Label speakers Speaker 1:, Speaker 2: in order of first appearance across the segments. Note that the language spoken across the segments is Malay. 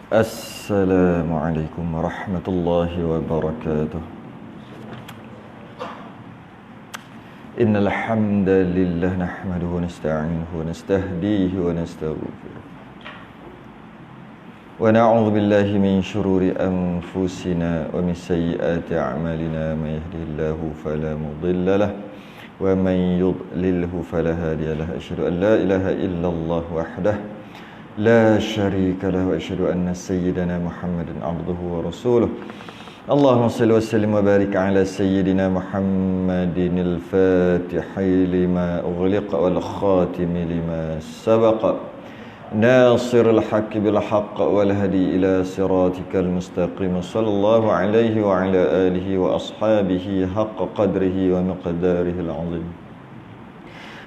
Speaker 1: Assalamualaikum warahmatullahi wabarakatuh. Innal hamdalillah nahmaduhu wa nasta'inuhu wa nastahdihi wa nastaghfiruh. Wa na'udzu billahi min shururi anfusina wa min sayyiati a'malina. May yahdihillahu fala mudilla lahu wa man yudlilhu fala hadiya lahu. Asyhadu an la ilaha illallah wahdahu la syarika lahu wa asyhadu anna sayyidana Muhammadan abduhu wa rasuluh. Allahumma salli wa sallim wa barik ala sayyidina Muhammadinil fatihi lima ughliqa wal khatimi lima sabaqa nasiril haqqi bil haqq wal hadi ila siratikal mustaqim. Sallallahu alaihi wa ala alihi wa ashabihi haqqa qadrihi wa miqdarihil azim.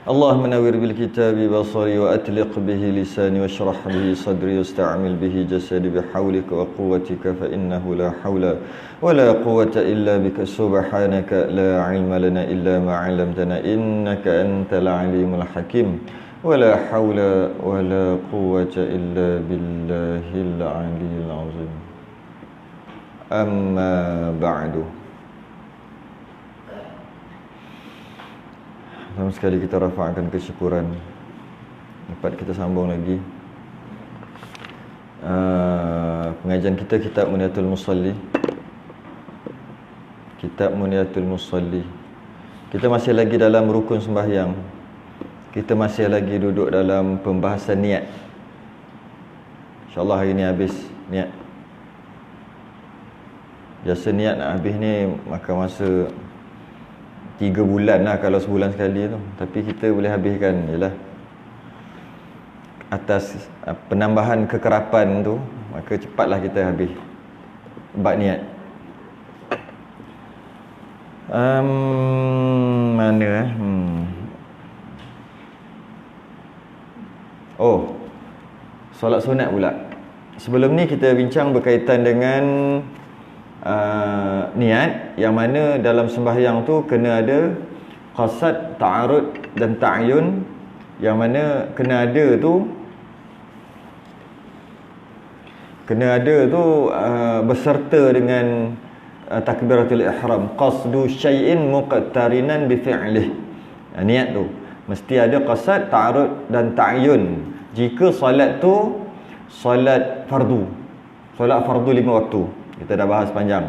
Speaker 1: اللهم نور بالكتاب بصري وأتلق به لساني واشرح به صدري واستعمل به جسدي بحولك وقوتك فإنه لا حول ولا قوة إلا بك سبحانك لا علم لنا إلا ما علمتنا إنك أنت العليم الحكيم ولا حول ولا قوة إلا بالله العلي العظيم. أما بعد. Sama sekali kita rafa'kan kesyukuran. Dapat kita sambung lagi pengajian kita, kitab Muniyatul Musalli. Kitab Muniyatul Musalli. Kita masih lagi dalam rukun sembahyang. Kita masih lagi duduk dalam pembahasan niat. InsyaAllah hari ni habis niat. Biasa niat nak habis ni makan masa 3 bulan lah kalau sebulan sekali tu. Tapi kita boleh habiskan jelah atas penambahan kekerapan tu, maka cepatlah kita habis bab niat. Mana Oh, solat sunat pula. Sebelum ni kita bincang berkaitan dengan niat, yang mana dalam sembahyang tu kena ada qasad, ta'arud dan ta'yun. Yang mana kena ada tu berserta dengan takbiratul ihram. Qasdu syai'in muqtarinan bi fi'lih. Niat tu mesti ada qasad, ta'arud dan ta'yun. Jika solat tu solat fardu, solat fardu 5 waktu. Kita dah bahas panjang.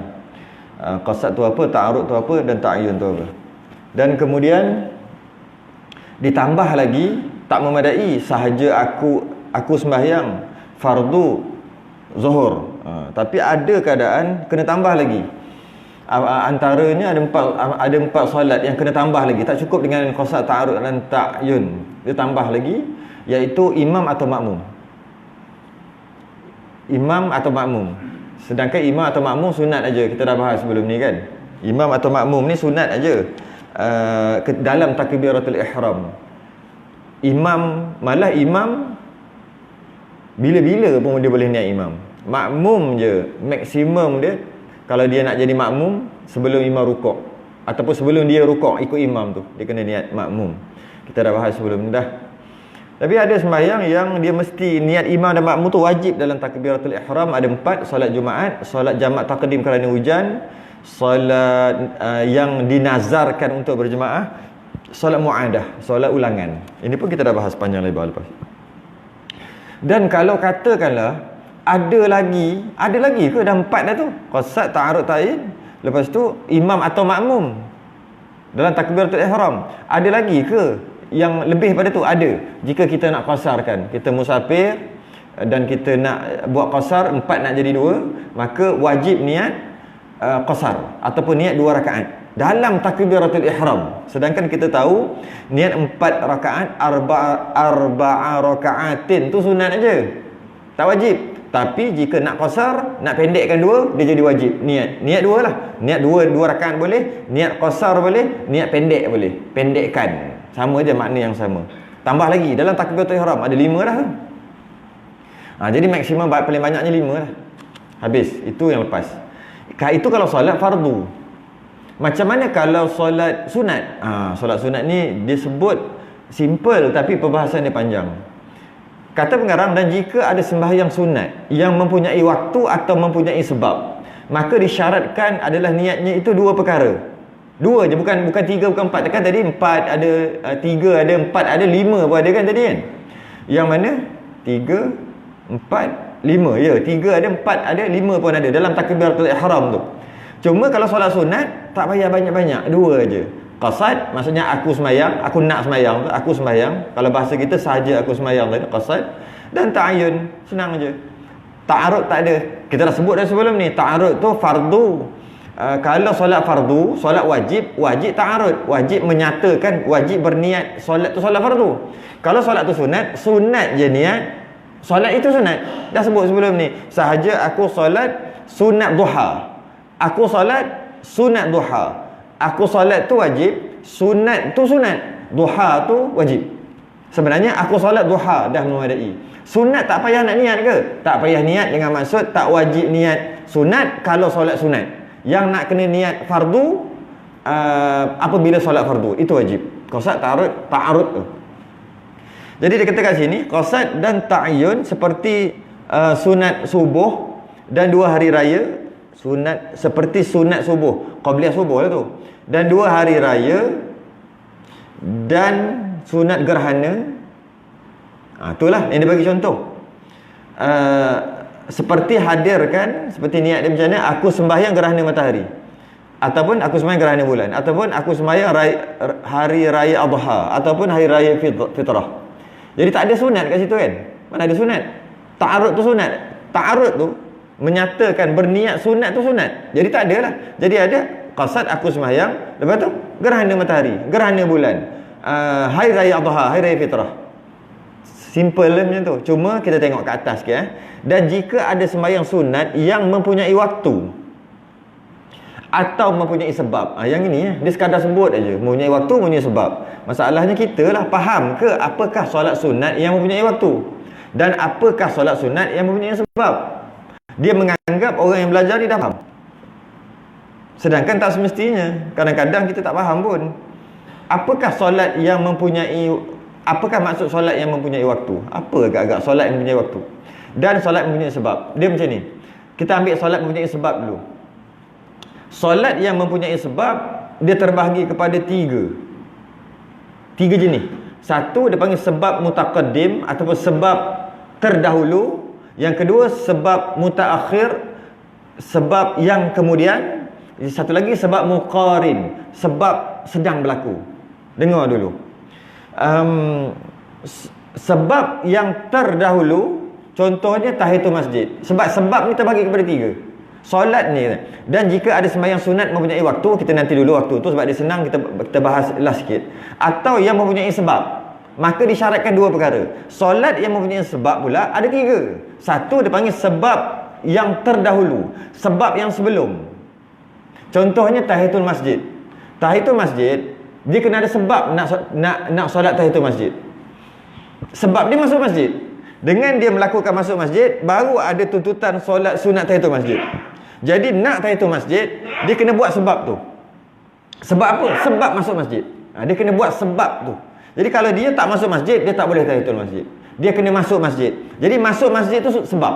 Speaker 1: Qasad tu apa, ta'arud tu apa, dan ta'yun tu apa. Dan kemudian ditambah lagi, tak memadai sahaja aku sembahyang fardu zuhur. Tapi ada keadaan kena tambah lagi. Antaranya ada 4 solat yang kena tambah lagi. Tak cukup dengan qasad, ta'arud dan ta'yun. Dia tambah lagi, iaitu imam atau makmum. Imam atau makmum. Sedangkan imam atau makmum sunat aja. Kita dah bahas sebelum ni kan. Imam atau makmum ni sunat aja dalam takbiratul ihram. Malah imam bila-bila pun dia boleh niat imam. Makmum je maksimum dia, kalau dia nak jadi makmum sebelum imam rukuk ataupun sebelum dia rukuk ikut imam tu, dia kena niat makmum. Kita dah bahas sebelum ni dah. Tapi ada sembahyang yang dia mesti niat imam dan makmum tu wajib dalam takbiratul ihram. Ada 4: solat Jumaat, solat jamak taqdim kerana hujan, solat yang dinazarkan untuk berjemaah, solat muadah, solat ulangan. Ini pun kita dah bahas panjang lebar lepas. Dan kalau katakanlah ada lagi ke dah 4 dah tu, qasad, ta'arud, ta'yin, lepas tu imam atau makmum dalam takbiratul ihram, ada lagi ke yang lebih pada tu? Ada. Jika kita nak qasarkan, kita musafir dan kita nak buat qasar, 4 nak jadi 2, maka wajib niat qasar ataupun niat 2 rakaat dalam takbiratul ihram. Sedangkan kita tahu niat 4 rakaat, arba'a rakaatin tu sunat aja, tak wajib. Tapi jika nak qasar, nak pendekkan 2, dia jadi wajib. Niat 2 lah. Niat 2 rakaat boleh, niat qasar boleh, niat pendek boleh. Pendekkan. Sama aja, makna yang sama. Tambah lagi dalam takbiratul ihram ada 5 dah. Jadi maksimum paling banyaknya 5 lah. Habis. Itu yang lepas. Itu kalau solat fardu. Macam mana kalau solat sunat? Solat sunat ni dia sebut simple tapi perbahasan dia panjang. Kata pengarang, dan jika ada sembahyang sunat yang mempunyai waktu atau mempunyai sebab, maka disyaratkan adalah niatnya itu dua perkara. Dua je, bukan tiga, bukan empat. Kan tadi empat ada, tiga ada, empat ada, lima pun ada kan tadi kan. Yang mana? Tiga, empat, lima. Ya, tiga ada, empat ada, lima pun ada dalam takbiratul ihram tu. Cuma kalau solat sunat tak payah banyak-banyak, dua je. Qasad maksudnya aku sembahyang, aku nak sembahyang tu, aku sembahyang. Kalau bahasa kita sahaja aku sembahyang tadi, qasad. Dan ta'ayun, senang je. Ta'arud tak ada. Kita dah sebut dah sebelum ni, ta'arud tu fardu. Kalau solat fardu, solat wajib ta'arud, wajib menyatakan, wajib berniat solat tu solat fardu. Kalau solat tu sunat je niat, solat itu sunat. Dah sebut sebelum ni, sahaja aku solat sunat duha, aku solat sunat duha, aku solat tu wajib, sunat tu sunat, duha tu wajib. Sebenarnya aku solat duha dah memadai. Sunat tak payah nak niat ke? Tak payah niat dengan maksud tak wajib niat sunat kalau solat sunat. Yang nak kena niat fardu apabila solat fardu, itu wajib. Qasad, ta'arud tu. Jadi dia kata kat sini, qasad dan ta'yun seperti sunat subuh dan dua hari raya. Sunat seperti sunat subuh, qabliyah subuh lah tu. Dan dua hari raya dan sunat gerhana. Itulah yang dia bagi contoh. Seperti hadirkan, seperti niat dia macam mana, aku sembahyang gerhana matahari, ataupun aku sembahyang gerhana bulan, ataupun aku sembahyang hari raya adha, ataupun hari raya fitrah. Jadi tak ada sunat kat situ kan? Mana ada sunat? Ta'arud tu sunat. Ta'arud tu menyatakan berniat sunat tu sunat. Jadi tak ada lah. Jadi ada qasad aku sembahyang, lepas tu gerhana matahari, gerhana bulan, hari raya adha, hari raya fitrah. Simple lah macam tu. Cuma kita tengok ke atas sikit. Dan jika ada sembahyang sunat yang mempunyai waktu atau mempunyai sebab. Yang ini dia sekadar sebut aja, mempunyai waktu, mempunyai sebab. Masalahnya kita lah faham ke apakah solat sunat yang mempunyai waktu dan apakah solat sunat yang mempunyai sebab. Dia menganggap orang yang belajar ni dah faham. Sedangkan tak semestinya. Kadang-kadang kita tak faham pun. Apakah solat yang mempunyai, apakah maksud solat yang mempunyai waktu? Apa agak-agak solat yang mempunyai waktu? Dan solat mempunyai sebab. Dia macam ni. Kita ambil solat mempunyai sebab dulu. Solat yang mempunyai sebab, dia terbahagi kepada tiga jenis. Satu dia panggil sebab mutaqaddim ataupun sebab terdahulu. Yang kedua sebab mutaakhir, sebab yang kemudian. Satu lagi sebab muqarin, sebab sedang berlaku. Dengar dulu. Sebab yang terdahulu, contohnya tahiyatul masjid. Sebab ni terbagi kepada tiga. Solat ni. Dan jika ada sembahyang sunat mempunyai waktu, kita nanti dulu waktu tu sebab dia senang, kita bahas last sikit. Atau yang mempunyai sebab, maka disyaratkan dua perkara. Solat yang mempunyai sebab pula ada tiga. Satu dia panggil sebab yang terdahulu, sebab yang sebelum. Contohnya tahiyatul masjid. Tahiyatul masjid, dia kena ada sebab nak solat tahiyatul masjid. Sebab dia masuk masjid. Dengan dia melakukan masuk masjid, baru ada tuntutan solat sunat tahiyatul masjid. Jadi nak tahiyatul masjid, dia kena buat sebab tu. Sebab apa? Sebab masuk masjid. Dia kena buat sebab tu. Jadi kalau dia tak masuk masjid, dia tak boleh tahiyatul masjid. Dia kena masuk masjid. Jadi masuk masjid tu sebab.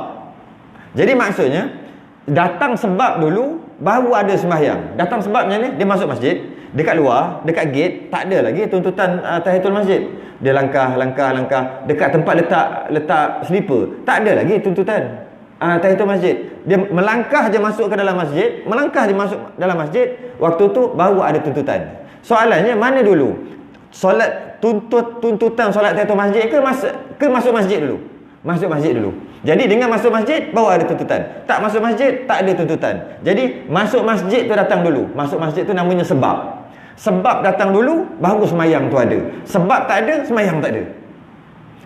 Speaker 1: Jadi maksudnya, datang sebab dulu, baru ada sembahyang. Datang sebabnya ni, dia masuk masjid, dekat luar, dekat gate, tak ada lagi tuntutan tahiyatul masjid. Dia langkah, dekat tempat letak slipper, tak ada lagi tuntutan tahiyatul masjid. Dia melangkah je masuk ke dalam masjid, waktu tu baru ada tuntutan. Soalannya, mana dulu? Solat tuntutan solat tahiyatul masjid ke masuk masjid dulu? Masuk masjid dulu. Jadi dengan masuk masjid baru ada tuntutan. Tak masuk masjid tak ada tuntutan. Jadi masuk masjid tu datang dulu. Masuk masjid tu namanya sebab. Sebab datang dulu baru sembahyang tu ada. Sebab tak ada, sembahyang tak ada.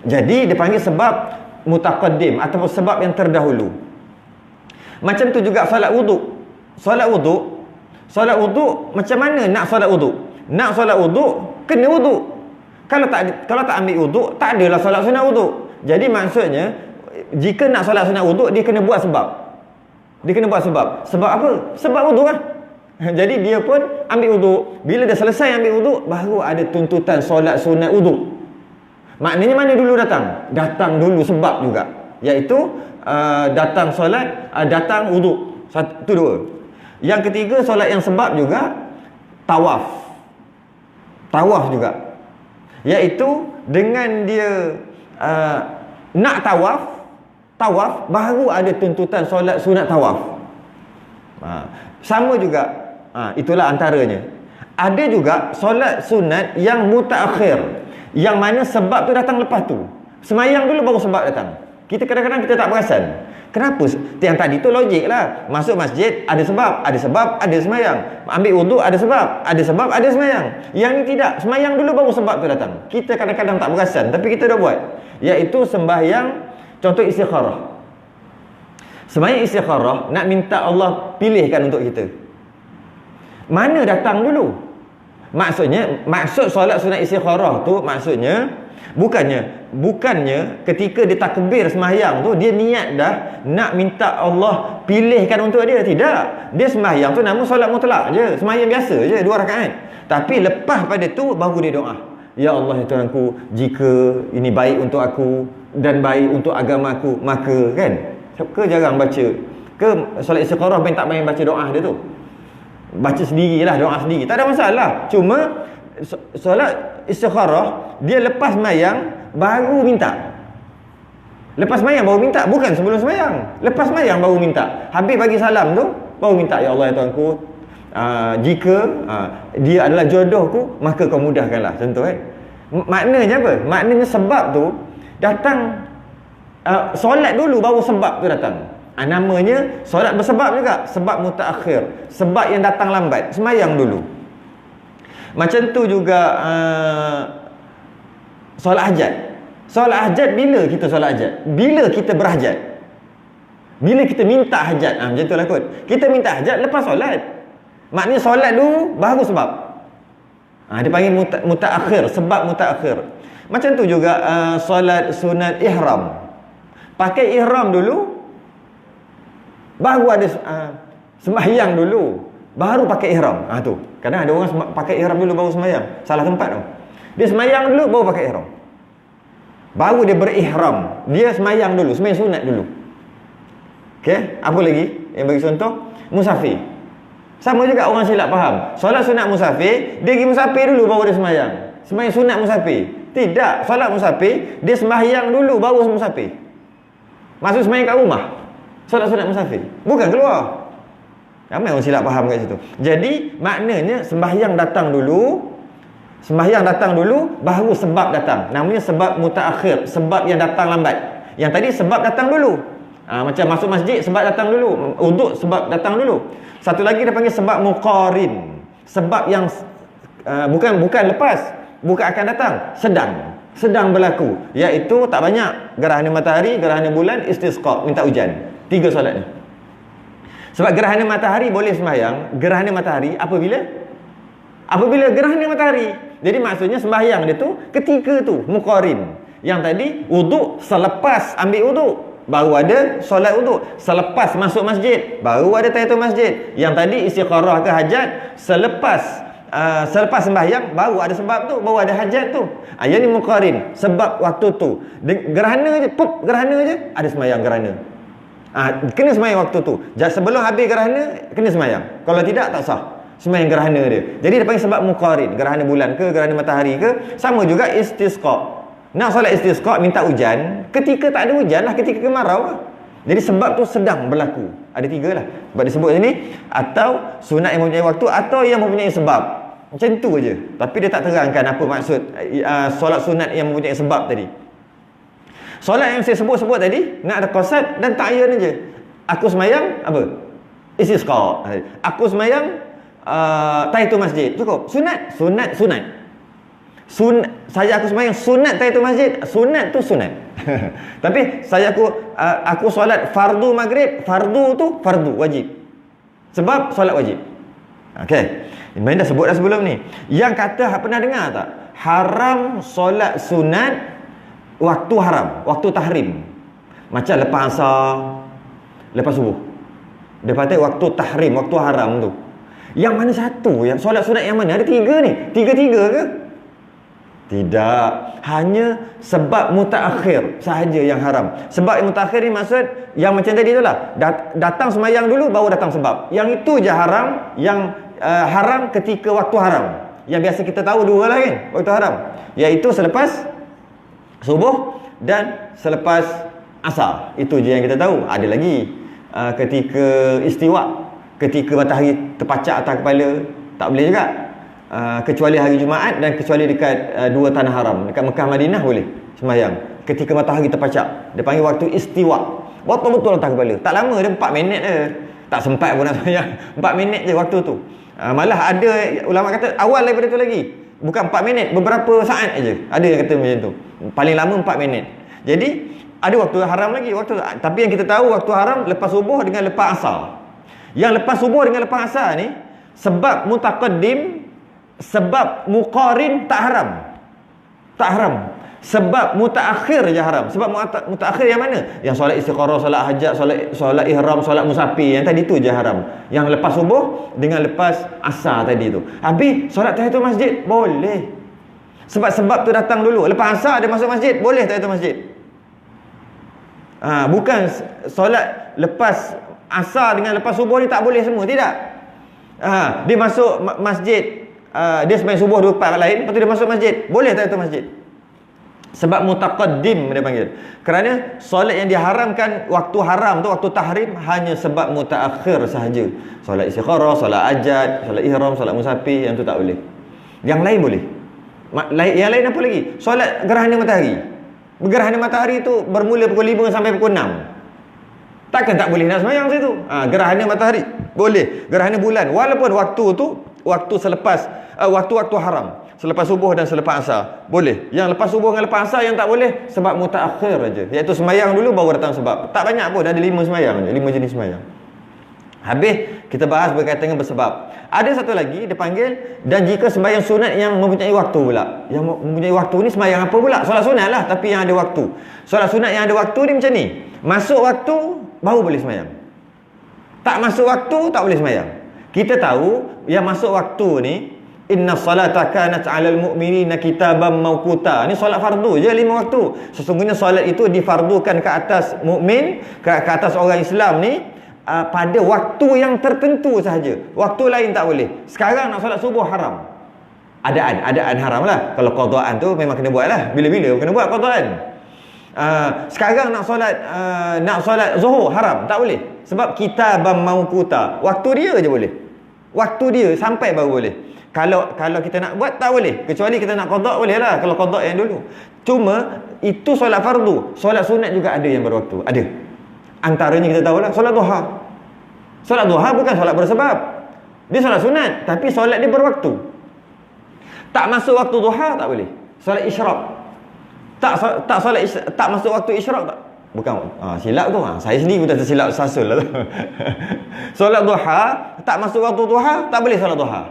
Speaker 1: Jadi dia panggil sebab mutaqaddim ataupun sebab yang terdahulu. Macam tu juga solat wuduk. Solat wuduk macam mana nak solat wuduk? Nak solat wuduk kena wuduk. Kalau tak ambil wuduk, tak adalah solat sunat wuduk. Jadi maksudnya, jika nak solat sunat wuduk, dia kena buat sebab. Sebab apa? Sebab wuduk lah. Jadi dia pun ambil wuduk. Bila dah selesai ambil wuduk, baru ada tuntutan solat sunat wuduk. Maknanya mana dulu datang? Datang dulu sebab juga. Iaitu datang solat, datang wuduk. Satu, dua. Yang ketiga, solat yang sebab juga tawaf. Tawaf juga. Iaitu dengan dia nak tawaf baru ada tuntutan solat sunat tawaf. Sama juga. Itulah antaranya. Ada juga solat sunat yang mutaakhir, yang mana sebab tu datang lepas tu. Semayang dulu baru sebab datang. Kita kadang-kadang kita tak perasan. Kenapa? Yang tadi tu logik lah. Masuk masjid ada sebab, ada semayang. Ambil wuduk ada sebab, ada semayang. Yang ni tidak, semayang dulu baru sebab tu datang. Kita kadang-kadang tak perasan, tapi kita dah buat. Iaitu sembahyang, contoh istikharah. Sembahyang istikharah nak minta Allah pilihkan untuk kita. Mana datang dulu? Maksud solat sunat istikharah tu maksudnya bukannya ketika dia takbir sembahyang tu dia niat dah nak minta Allah pilihkan untuk dia. Tidak. Dia sembahyang tu nama solat mutlak je, sembahyang biasa je 2 rakaat. Tapi lepas pada tu baru dia doa. Ya Allah ya Tuhanku, jika ini baik untuk aku dan baik untuk agamaku, maka kan. Ke jarang baca ke solat istikharah tak main baca doa dia tu. Baca sendirilah, doa sendiri. Tak ada masalah. Cuma solat istikharah dia lepas sembahyang baru minta. Lepas sembahyang baru minta, bukan sebelum sembahyang. Lepas sembahyang baru minta. Habis bagi salam tu baru minta, ya Allah ya Tuhanku, jika dia adalah jodohku, maka kau mudahkanlah. Contoh maknanya apa? Maknanya sebab tu datang, solat dulu baru sebab tu datang. Namanya solat bersebab juga, sebab mutaakhir, sebab yang datang lambat. Sembahyang dulu. Macam tu juga solat hajat. Solat hajat bila kita solat hajat? Bila kita berhajat. Bila kita minta hajat. Macam tu lah kot. Kita minta hajat lepas solat. Maknanya solat dulu baru sebab. Dia panggil mutaakhir, sebab mutaakhir. Macam tu juga solat sunat ihram. Pakai ihram dulu, baru ada sembahyang dulu, baru pakai ihram. Tu. Kadang ada orang pakai ihram dulu baru sembahyang. Salah tempat tu. Dia sembahyang dulu baru pakai ihram. Baru dia berihram. Dia sembahyang dulu, sembahyang sunat dulu. Okey, apa lagi? Yang bagi contoh, musafir. Sama juga orang silap faham. Solat sunat musafir, dia pergi musafir dulu baru dia sembahyang. Sembahyang sunat musafir. Tidak, solat musafir dia sembahyang dulu baru musafir. Maksud sembahyang kat rumah. Solat sunat musafir, bukan keluar. Ramai orang silap faham kat situ. Jadi maknanya sembahyang datang dulu, baru sebab datang. Namanya sebab mutaakhir, sebab yang datang lambat. Yang tadi sebab datang dulu. Macam masuk masjid sebab datang dulu, wuduk sebab datang dulu. Satu lagi dia panggil sebab muqarin, sebab yang bukan lepas, bukan akan datang, sedang berlaku. Iaitu tak banyak, gerhana matahari, gerhana bulan, istisqa, minta hujan. 3 solat ni. Sebab gerhana matahari boleh sembahyang, gerhana matahari apabila gerhana matahari. Jadi maksudnya sembahyang dia tu ketika tu muqarin. Yang tadi wuduk selepas ambil wuduk, baru ada solat wuduk. Selepas masuk masjid, baru ada tahiyatul masjid. Yang tadi istikharah ke hajat, selepas sembahyang baru ada sebab tu, baru ada hajat tu. Yang ni muqarin, sebab waktu tu. Gerhana je, ada sembahyang gerhana. Kena sembahyang waktu tu. Sebelum habis gerhana kena sembahyang. Kalau tidak tak sah sembahyang gerhana dia. Jadi dia panggil sebab muqarin. Gerhana bulan ke, gerhana matahari ke. Sama juga istisqa. Nak solat istisqa minta hujan, ketika tak ada hujan lah, ketika kemarau lah. Jadi sebab tu sedang berlaku. Ada 3 lah sebab disebut sini. Atau sunat yang mempunyai waktu, atau yang mempunyai sebab. Macam tu aja. Tapi dia tak terangkan apa maksud solat sunat yang mempunyai sebab tadi. Solat yang saya sebut tadi nak ada qasad dan ta'yin aja. Aku sembahyang apa? Istisqa. Aku sembahyang tahiyatul masjid. Cukup. Sunat. Saya aku sembahyang sunat tahiyatul masjid. Sunat tu sunat. Tapi aku solat fardu maghrib, fardu tu fardu wajib. Sebab solat wajib. Okey. Ini dah sebut dah sebelum ni. Yang kata pernah dengar tak? Haram solat sunat waktu haram, waktu tahrim. Macam lepas asar, lepas subuh. Dia kata waktu tahrim, waktu haram tu. Yang mana satu? Yang solat sunat yang mana? Ada 3 ni. 3 ke? Tidak. Hanya sebab mutaakhir sahaja yang haram. Sebab mutaakhir ni maksud yang macam tadi itulah. Datang semayang dulu baru datang sebab. Yang itu je haram. Yang haram ketika waktu haram. Yang biasa kita tahu dua lah kan, waktu haram. Iaitu selepas subuh dan selepas asar. Itu je yang kita tahu. Ada lagi ketika istiwa, ketika matahari terpacak atas kepala, tak boleh juga. Kecuali hari Jumaat dan kecuali dekat dua tanah haram, dekat Mekah Madinah boleh sembahyang ketika matahari terpacak. Dia panggil waktu istiwa, betul-betul atas kepala. Tak lama, dia 4 minit je. Tak sempat pun nak sembahyang. 4 minit je waktu tu. Malah ada ulama kata awal daripada tu lagi, bukan 4 minit, beberapa saat aja. Ada yang kata macam tu, paling lama 4 minit. Jadi ada waktu haram lagi, tapi yang kita tahu waktu haram lepas subuh dengan lepas asar. Yang lepas subuh dengan lepas asar ni sebab mutaqaddim, sebab muqarin tak haram. Tak haram. Sebab mutaakhir je haram. Sebab mutaakhir yang mana? Yang solat istikharah, solat hajat, solat ihram, solat musafir, yang tadi tu je haram. Yang lepas subuh dengan lepas asar tadi tu. Habis solat tahiyatul masjid boleh. Sebab tu datang dulu. Lepas asar dia masuk masjid, boleh tahiyatul masjid. Bukan solat lepas asar dengan lepas subuh ni tak boleh semua, tidak. Dia masuk masjid, dia sembahyang subuh 2 rakaat lain, lepas tu dia masuk masjid, boleh tahiyatul masjid. Sebab mutaqaddim dia panggil. Kerana solat yang diharamkan waktu haram tu, waktu tahrim, hanya sebab mutaakhir sahaja. Solat istikharah, solat hajat, solat ihram, solat musafir, yang tu tak boleh. Yang lain boleh. Yang lain apa lagi? Solat gerhana matahari. Gerhana matahari tu bermula pukul 5 sampai pukul 6. Takkan tak boleh nak sembahyang situ? Gerhana matahari boleh. Gerhana bulan, walaupun waktu tu waktu selepas waktu-waktu haram, selepas subuh dan selepas asar boleh. Yang lepas subuh dengan lepas asar yang tak boleh sebab mutaakhir aja, iaitu sembahyang dulu baru datang sebab. Tak banyak pun, ada 5 sembahyang je, 5 jenis sembahyang. Habis kita bahas berkaitan dengan bersebab. Ada satu lagi dia panggil, dan jika sembahyang sunat yang mempunyai waktu pula. Yang mempunyai waktu ni sembahyang apa pula? Solat sunat lah, tapi yang ada waktu. Solat sunat yang ada waktu ni macam ni. Masuk waktu baru boleh sembahyang. Tak masuk waktu tak boleh sembahyang. Kita tahu yang masuk waktu ni, inna salata kanat 'alal mu'minina kitaban mawquta. Ni solat fardu je 5 waktu. Sesungguhnya solat itu difardukan ke atas mukmin, ke atas orang Islam ni pada waktu yang tertentu sahaja. Waktu lain tak boleh. Sekarang nak solat subuh haram. Adaan haram lah. Kalau qadaan tu memang kena buat lah. Bila-bila kena buat qadaan. Sekarang nak solat zuhur haram, tak boleh. Sebab kitaban mawquta. Waktu dia je boleh. Waktu dia sampai baru boleh. Kalau kita nak buat tak boleh. Kecuali kita nak qada boleh lah, kalau qada yang dulu. Cuma itu solat fardu. Solat sunat juga ada yang berwaktu. Ada. Antaranya kita tahu lah solat duha. Solat duha bukan solat bersebab. Dia solat sunat, tapi solat dia berwaktu. Tak masuk waktu duha tak boleh. Solat isyraq. Tak masuk waktu isyraq tak. Bukan silap tu. Saya sendiri pun dah tersilap sasul lah tu. Solat duha tak masuk waktu duha tak boleh solat duha.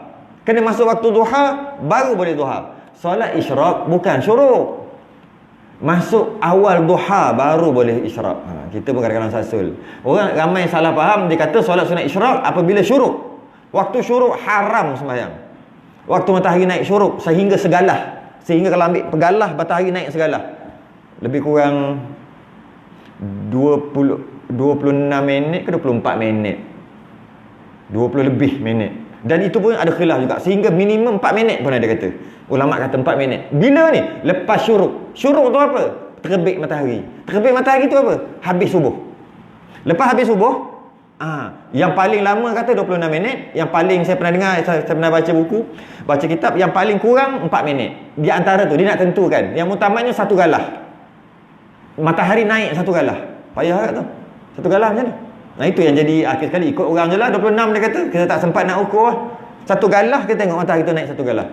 Speaker 1: Kena masuk waktu duha baru boleh duha. Solat isyraq bukan syuruk. Masuk awal duha baru boleh isyraq. Kita pun kadang-kadang sasul. Orang ramai salah faham, dia kata solat sunat isyraq apabila syuruk. Waktu syuruk haram sembahyang. Waktu matahari naik syuruk sehingga segalah. Sehingga kalau ambil pegalah matahari naik segalah. Lebih kurang 26 minit ke 24 minit. 20 lebih minit. Dan itu pun ada khilaf juga. Sehingga minimum 4 minit pun ada kata. Ulama kata 4 minit. Bila ni? Lepas syuruk. Syuruk tu apa? Terbit matahari. Terbit matahari tu apa? Habis subuh. Lepas habis subuh, yang paling lama kata 26 minit. Yang paling saya pernah dengar, saya pernah baca buku, baca kitab, yang paling kurang 4 minit. Di antara tu, dia nak tentukan. Yang utamannya 1 galah. Matahari naik 1 galah. Payah kat tu. 1 galah macam mana? Nah itu yang jadi akhir sekali ikut orang je lah 26 dia kata. Kita tak sempat nak ukur lah. 1 galah kita tengok matahari tu naik 1 galah.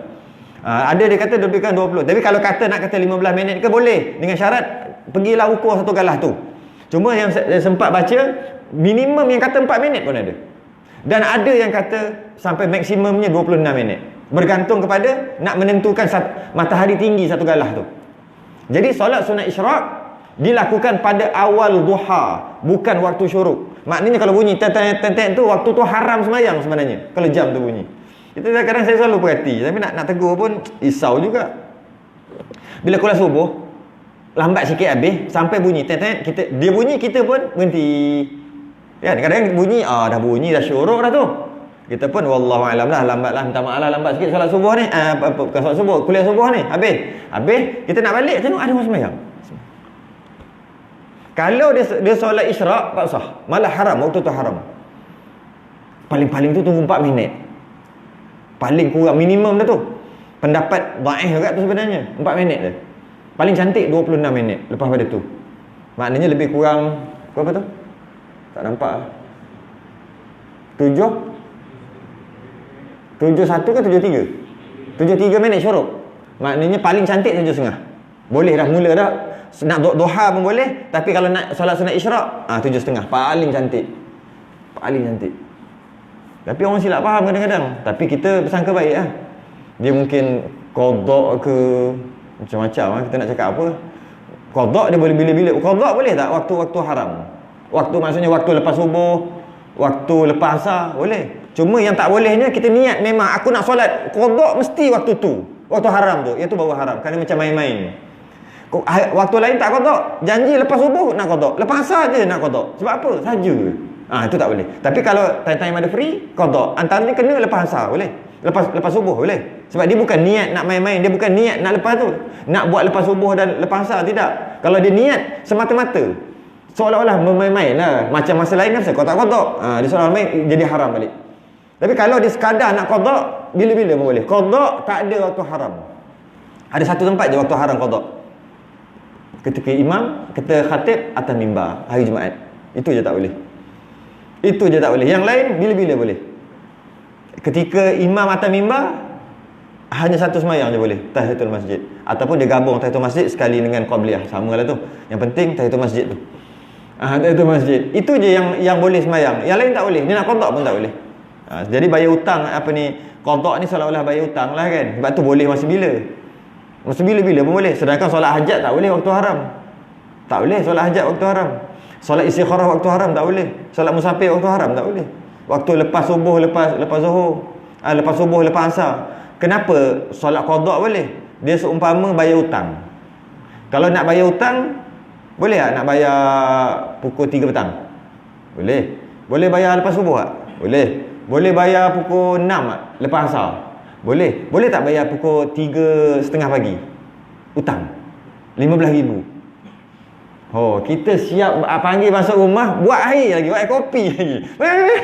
Speaker 1: Ada dia kata lebih kurang 20. Tapi kalau kata nak kata 15 minit ke boleh. Dengan syarat pergilah ukur 1 galah tu. Cuma yang saya sempat baca minimum yang kata 4 minit pun ada. Dan ada yang kata sampai maksimumnya 26 minit. Bergantung kepada nak menentukan matahari tinggi 1 galah tu. Jadi solat sunat isyraq dilakukan pada awal duha, bukan waktu syuruk. Maknanya kalau bunyi ten-ten tu, waktu tu haram sembahyang sebenarnya. Kalau jam tu bunyi. Itu kadang saya selalu perhati, tapi nak tegur pun risau juga. Bila kuliah subuh, lambat sikit habis, sampai bunyi tet, dia bunyi, kita pun berhenti. Kan kadang-kadang bunyi, dah bunyi dah syuruk dah tu. Kita pun wallahu alam lah, lambat lah, minta maaf lah, lambat sikit solat subuh ni. Bukan solat subuh, kuliah subuh ni. Habis kita nak balik, tengok ada orang sembahyang. Kalau dia solat isyraq, tak usah. Malah haram, waktu tu haram. Paling-paling tu tunggu 4 minit. Paling kurang, minimum dah tu. Pendapat dhaif juga tu sebenarnya, 4 minit je. Paling cantik 26 minit lepas pada tu. Maknanya lebih kurang, berapa tu? Tak nampak lah. 7:1 ke 7:3? 7:3 minit syuruk. Maknanya paling cantik 7:30. Boleh dah, mula dah. Nak duha pun boleh. Tapi kalau nak solat sunat isyraq, 7:30. Paling cantik. Paling cantik. Tapi orang silap faham kadang-kadang. Tapi kita bersangka baik lah. Dia mungkin qada ke macam-macam lah. Kita nak cakap apa. Qada dia boleh bila-bila. Qada boleh tak waktu-waktu haram? Waktu maksudnya waktu lepas subuh, waktu lepas asar, boleh. Cuma yang tak bolehnya kita niat memang aku nak solat qada mesti waktu tu. Waktu haram tu. Itu baru haram. Kerana macam main-main. Waktu lain tak qada. Janji lepas subuh nak qada. Lepas asar je nak qada. Sebab apa? Saja. Itu tak boleh. Tapi kalau time-time ada free, qada. Antara ni kena lepas asar, boleh. Lepas subuh boleh. Sebab dia bukan niat nak main-main, dia bukan niat nak lepas tu. Nak buat lepas subuh dan lepas asar, tidak. Kalau dia niat semata-mata, seolah-olah bermain-main lah. Macam masa lain kan kau tak qada. Dia seolah main jadi haram balik. Tapi kalau dia sekadar nak qada, bila-bila pun boleh. Qada tak ada waktu haram. Ada satu tempat je waktu haram qada. Ketika imam, kita khatib atas mimbar hari Jumaat. Itu je tak boleh. Itu je tak boleh. Yang lain bila-bila boleh. Ketika imam atas mimbar, hanya satu sembahyang je boleh, tahiyatul masjid. Ataupun dia gabung tahiyatul masjid sekali dengan qabliyah. Sama lah tu. Yang penting tahiyatul masjid tu. Tahiyatul masjid. Itu je yang boleh sembahyang. Yang lain tak boleh. Dia nak qada pun tak boleh. Jadi bayar hutang qada ni seolah-olah bayar hutang lah kan. Sebab tu boleh masa bila. Masa bila-bila pun boleh. Sedangkan solat hajat tak boleh waktu haram. Tak boleh solat hajat waktu haram. Solat istikharah waktu haram tak boleh. Solat musafir waktu haram tak boleh. Waktu lepas subuh, lepas zuhur, lepas subuh, lepas asar. Kenapa solat qada boleh? Dia seumpama bayar hutang. Kalau nak bayar hutang, boleh tak nak bayar pukul 3 petang? Boleh. Boleh bayar lepas subuh tak? Boleh. Boleh bayar pukul 6 tak? Lepas asar? Boleh. Boleh tak bayar pukul 3:30 pagi? Hutang. 15,000. Kita siap panggil masuk rumah, buat air lagi, buat air kopi lagi.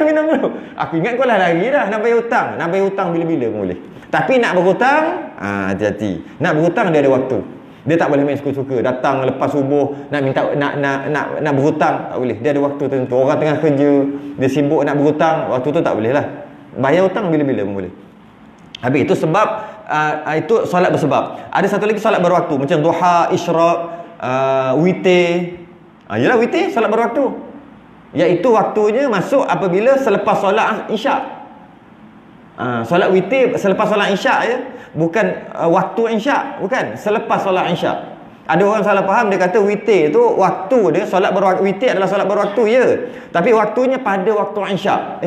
Speaker 1: Minum dulu. Aku ingat kau lah lagi dah nak bayar hutang. Nak bayar hutang bila-bila pun boleh. Tapi nak berhutang, hati-hati. Nak berhutang dia ada waktu. Dia tak boleh main suka-suka. Datang lepas subuh nak minta nak berhutang, tak boleh. Dia ada waktu tertentu. Orang tengah kerja, dia sibuk nak berhutang, waktu tu tak boleh lah. Bayar hutang bila-bila pun boleh. Habis itu sebab itu solat bersebab. Ada satu lagi solat berwaktu macam duha, isyraq, witir. Yalah witir solat berwaktu. Iaitu waktunya masuk apabila selepas solat isyak. Solat witir selepas solat isyak je. Bukan waktu isyak, bukan. Selepas solat isyak. Ada orang salah faham, dia kata witir tu waktu dia solat berwaktu. Witir adalah solat berwaktu ya. Tapi waktunya pada waktu isyak.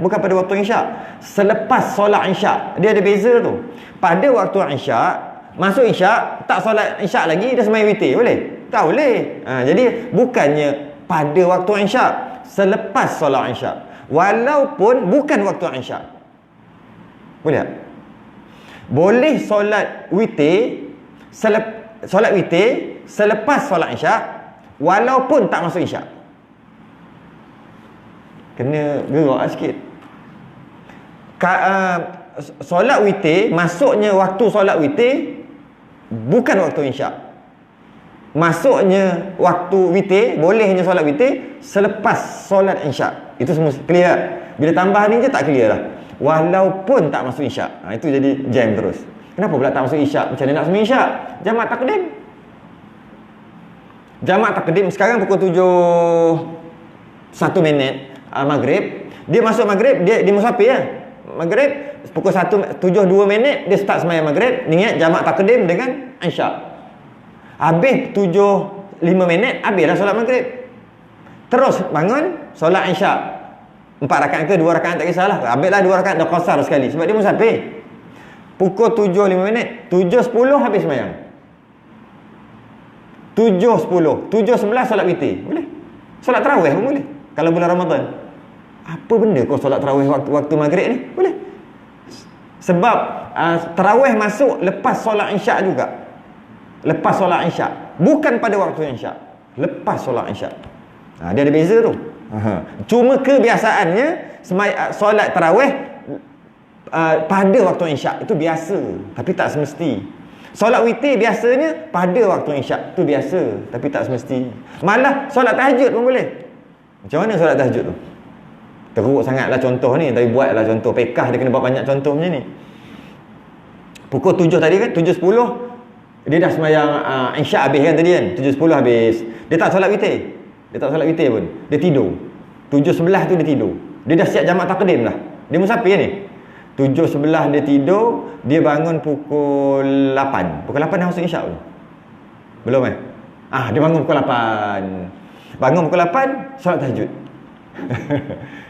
Speaker 1: Bukan pada waktu isyak. Selepas solat isyak. Dia ada beza tu. Pada waktu isyak, masuk isyak, tak solat isyak lagi, dia sembahyang witir, boleh? Tak boleh. Jadi bukannya pada waktu isyak, selepas solat isyak. Walaupun bukan waktu isyak. Boleh tak? Boleh solat witir selepas solat isyak walaupun tak masuk isyak. Kena gerak sikit. Solat witir, masuknya waktu solat witir bukan waktu isyak. Masuknya waktu witir, bolehnya solat witir selepas solat isyak. Itu semua clear. Bila tambah ni je tak clear lah. Walaupun tak masuk isyak. Itu jadi jam terus. Kenapa pula tak masuk isyak? Macam mana nak semua isyak? Jamak takdim. Jamak takdim sekarang pukul 7:01 maghrib. Dia masuk maghrib, dia musafir lah. Maghrib pukul 7:02 dia start sembahyang maghrib, niat jamak takdim dengan isyak. Habis 7:05 habis dah solat maghrib. Terus bangun solat isyak. 4 rakaat ke 2 rakaat tak kisahlah. Habislah 2 rakaat dah qasar sekali sebab dia musafir. Pukul 7:05 7:10 habis sembahyang. 7.10, 7.11 solat witir. Boleh. Solat tarawih pun boleh. Kalau bulan Ramadan. Apa benda kau solat tarawih waktu maghrib ni? Boleh. Sebab tarawih masuk lepas solat isyak juga. Lepas solat isyak. Bukan pada waktu isyak. Lepas solat isyak. Dia ada beza tu. Cuma kebiasaannya solat tarawih pada waktu isyak itu biasa, tapi tak semesti. Solat witir biasanya pada waktu isyak, itu biasa, tapi tak semesti. Malah solat tahajud pun boleh. Macam mana solat tahajud tu? Teruk sangatlah contoh ni, tapi buatlah contoh. Pekah dia kena buat banyak contoh macam ni. Pukul 7 tadi kan, 7.10 dia dah sembahyang isyak habis kan tadi kan, 7.10 habis. Dia tak solat witir. Dia tak solat witir pun. Dia tidur. 7.11 tu dia tidur. Dia dah siap jamak takdim dah. Dia musafir ni. 7.11 dia tidur, dia bangun pukul 8. Pukul 8 dah masuk isyak tu. Belum eh? Dia bangun pukul 8. Bangun pukul 8, solat tahajud.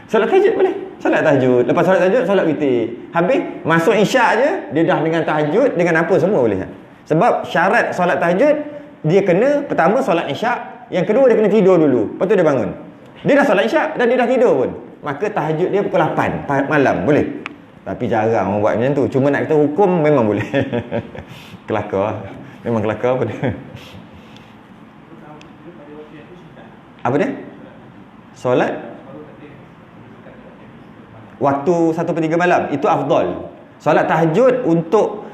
Speaker 1: Solat tahajud boleh. Solat tahajud. Lepas solat tahajud, solat witir. Habis, masuk isyak je, dia dah dengan tahajud, dengan apa semua boleh. Sebab syarat solat tahajud, dia kena, pertama solat isyak, yang kedua dia kena tidur dulu. Lepas tu dia bangun. Dia dah solat isyak dan dia dah tidur pun. Maka tahajud dia pukul 8 malam. Boleh. Tapi jarang orang buat macam tu. Cuma nak kata hukum memang boleh. Kelakar. Memang kelakar pun. Apa dia? Solat waktu 1/3 malam. Itu afdal. Solat tahajud untuk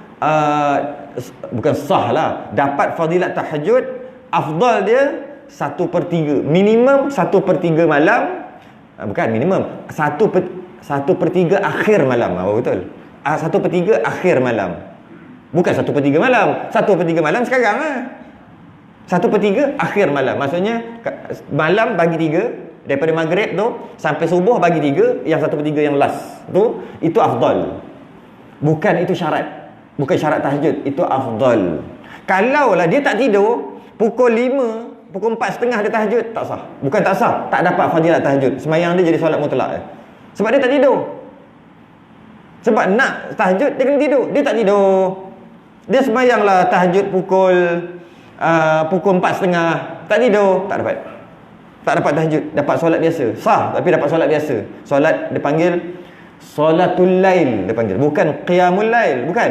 Speaker 1: bukan sah lah. Dapat fadilat tahajud, afdal dia 1/3. Minimum 1/3 malam. Bukan minimum. 1/3 akhir malam. Betul. 1/3 akhir malam. Bukan 1/3 malam. 1/3 malam sekarang lah. 1/3 akhir malam. Maksudnya malam bagi 3. Daripada maghrib tu sampai subuh bagi 3. Yang 1/3 yang last tu, itu afdal. Bukan itu syarat. Bukan syarat tahajud. Itu afdal. Kalaulah dia tak tidur, pukul 5, pukul 4.30 dia tahajud, tak sah. Bukan tak sah, tak dapat fadilat tahajud. Sembahyang dia jadi solat mutlak. Sebab dia tak tidur. Sebab nak tahajud, dia kena tidur. Dia tak tidur. Dia sembahyanglah tahajud pukul 4.30. Tak tidur, tak dapat. Tak dapat tahajud. Dapat solat biasa. Sah, tapi dapat solat biasa. Solat, dia panggil solatul lail. Dia panggil. Bukan qiyamul lail. Bukan.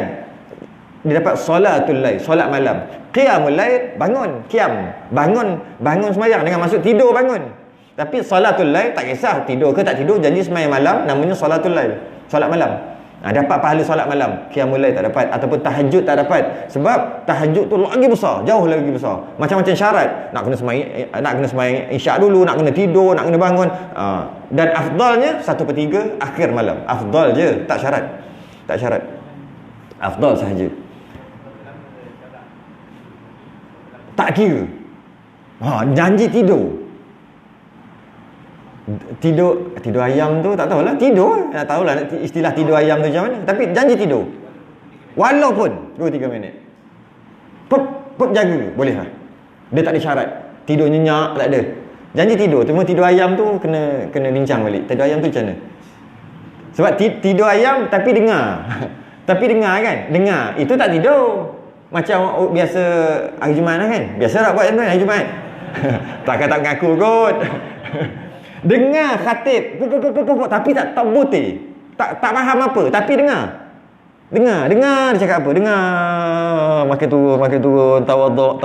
Speaker 1: Dia dapat solatul lail. Solat malam. Qiyamul lail, bangun. Qiyam. Bangun sembahyang. Dengan maksud tidur bangun. Tapi salatul lail tak kisah tidur ke tak tidur, janji sembahyang malam namanya salatul lail, solat malam. Dapat pahala solat malam. Qiyamul lail tak dapat, ataupun tahajud tak dapat. Sebab tahajud tu lagi besar, jauh lagi besar. Macam-macam syarat. Nak kena sembahyang isyak dulu, nak kena tidur, nak kena bangun. Dan afdalnya 1/3 akhir malam. Afdal je, tak syarat. Tak syarat. Afdal sahaja. Tak kira. Janji tidur. Tidur ayam tu tak tahulah. Tidur tak tahulah istilah tidur ayam tu macam mana, tapi janji tidur walaupun 2-3 minit. Pop jaga boleh lah. Dia tak ada syarat tidur nyenyak, tak ada. Janji tidur. Cuma tidur ayam tu kena bincang balik. Tidur ayam tu macam mana? Sebab tidur ayam tapi dengar. Tapi dengar kan, dengar itu tak tidur. Macam biasa hari Jumaat lah kan. Biasa tak buat macam tu hari Jumaat. Takkan tak mengaku kot. Dengar khatib tapi tak butir. Tak faham apa, tapi dengar dia cakap apa, dengar. Makin turun tawaduk.